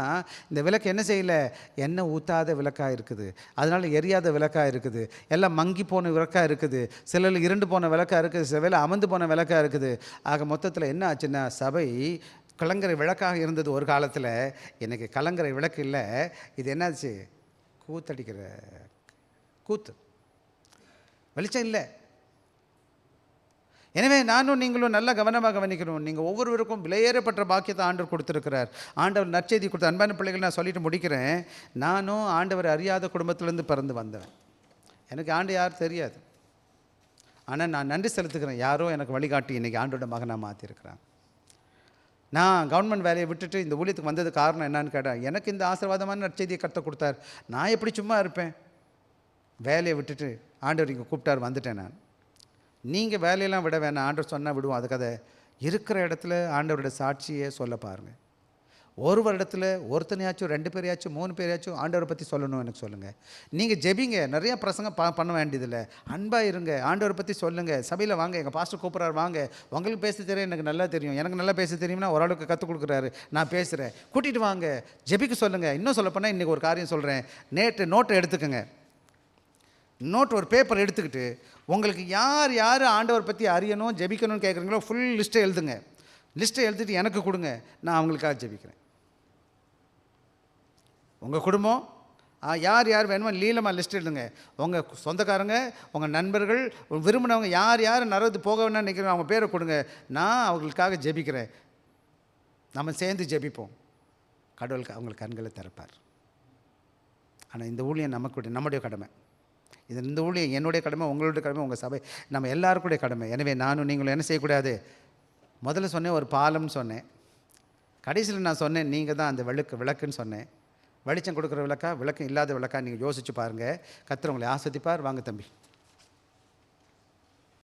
இந்த விளக்கு என்ன செய்யலை, எண்ணெய் ஊற்றாத விளக்காக இருக்குது, அதனால் எரியாத விளக்காக இருக்குது, எல்லாம் மங்கி போன விளக்காக இருக்குது, சிலர் இருண்டு போன விளக்காக இருக்குது, சில வேலை அமர்ந்து போன விளக்காக இருக்குது. ஆக மொத்தத்தில் என்ன ஆச்சுன்னா, சபை கலங்கரை விளக்காக இருந்தது ஒரு காலத்தில், எனக்கு கலங்கரை விளக்கு இல்லை, இது என்னாச்சு, கூத்தடிக்கிற கூத்து, வெளிச்சம் இல்லை. எனவே நானும் நீங்களும் நல்ல கவனமாக கவனிக்கணும். நீங்கள் ஒவ்வொருவருக்கும் விலையேறப்பட்ட பாக்கியத்தை ஆண்டவர் கொடுத்துருக்கிறார். ஆண்டவர் நற்செய்தி கொடுத்த அன்பான பிள்ளைகள், நான் சொல்லிட்டு முடிக்கிறேன். நானும் ஆண்டவர் அறியாத குடும்பத்திலேருந்து பிறந்து வந்தவன். எனக்கு ஆண்டு யார் தெரியாது. ஆனால் நான் நன்றி செலுத்துக்கிறேன், யாரோ எனக்கு வழிகாட்டி இன்றைக்கி ஆண்டோட மகனாக மாற்றிருக்கிறான். நான் கவர்மெண்ட் வேலையை விட்டுட்டு இந்த ஊழியத்துக்கு வந்தது காரணம் என்னன்னு கேட்டேன், எனக்கு இந்த ஆசீர்வாதமான நற்செய்தியை கற்றுக் கொடுத்தார். நான் எப்படி சும்மா இருப்பேன், வேலையை விட்டுட்டு ஆண்டவர் இங்கே கூப்பிட்டார், வந்துட்டேன் நான். நீங்கள் வேலையெல்லாம் விட வேணாம், ஆண்டவர் சொன்னால் விடுவோம். அது கதை இருக்கிற இடத்துல ஆண்டவரோட சாட்சியை சொல்ல பாருங்கள். ஒரு வருடத்தில் ஒருத்தனையாச்சும் 2 பேரையாச்சும் 3 பேரையாச்சும் ஆண்டவரை பற்றி சொல்லணும் எனக்கு சொல்லுங்கள். நீங்கள் ஜெபிங்க, நிறையா பிரசங்கம் பண்ண வேண்டியதில்லை, அன்பாக இருங்க, ஆண்டவரை பற்றி சொல்லுங்கள். சபையில் வாங்க, எங்கள் பாஸ்டர் கூப்பிட்றாரு வாங்க, உங்களுக்கு பேச தெரியும், எனக்கு நல்லா தெரியும், எனக்கு நல்லா பேச தெரியும்னா ஓரளவுக்கு கற்றுக் கொடுக்குறாரு, நான் பேசுகிறேன், கூட்டிகிட்டு வாங்க, ஜெபிக்க சொல்லுங்கள். இன்னும் சொல்லப்போனால் இன்றைக்கி ஒரு காரியம் சொல்கிறேன், நோட்டை எடுத்துக்கோங்க. ஒரு பேப்பர் எடுத்துக்கிட்டு உங்களுக்கு யார் யார் ஆண்டவர் பற்றி அறியணும், ஜெபிக்கணும்னு கேட்குறீங்களோ ஃபுல் லிஸ்ட்டை எழுதுங்க. லிஸ்ட்டை எழுதிட்டு எனக்கு கொடுங்க, நான் அவங்களுக்காக ஜெபிக்கிறேன். உங்கள் குடும்பம் யார் யார் வேணுமோ லீலமாக லிஸ்ட் எழுதுங்க. உங்கள் சொந்தக்காரங்க, உங்கள் நண்பர்கள், விரும்பினவங்க யார் யார் நரகத்து போக வேணாம்னு நினைக்கிறோம், அவங்க பேரை கொடுங்க, நான் அவங்களுக்காக ஜெபிக்கிறேன். நம்ம சேர்ந்து ஜெபிப்போம், கடவுளுக்கு அவங்களுக்கு கண்களை திறப்பார். ஆனால் இந்த ஊழியம் நம்முடைய கடமை. இந்த ஊழியம் என்னுடைய கடமை, உங்களுடைய கடமை, உங்கள் சபை, நம்ம எல்லாருக்குடைய கடமை. எனவே நானும் நீங்களும் என்ன செய்யக்கூடாது, முதல்ல சொன்னேன் ஒரு பாலம்னு சொன்னேன், கடைசியில் நான் சொன்னேன் நீங்கள் தான் அந்த விளக்குன்னு சொன்னேன். வெளிச்சம் கொடுக்குற விளக்கா, விளக்கம் இல்லாத விளக்கா, நீங்கள் யோசிச்சு பாருங்கள். கர்த்தர் உங்களை ஆசீர்வதிப்பார். வாங்க தம்பி.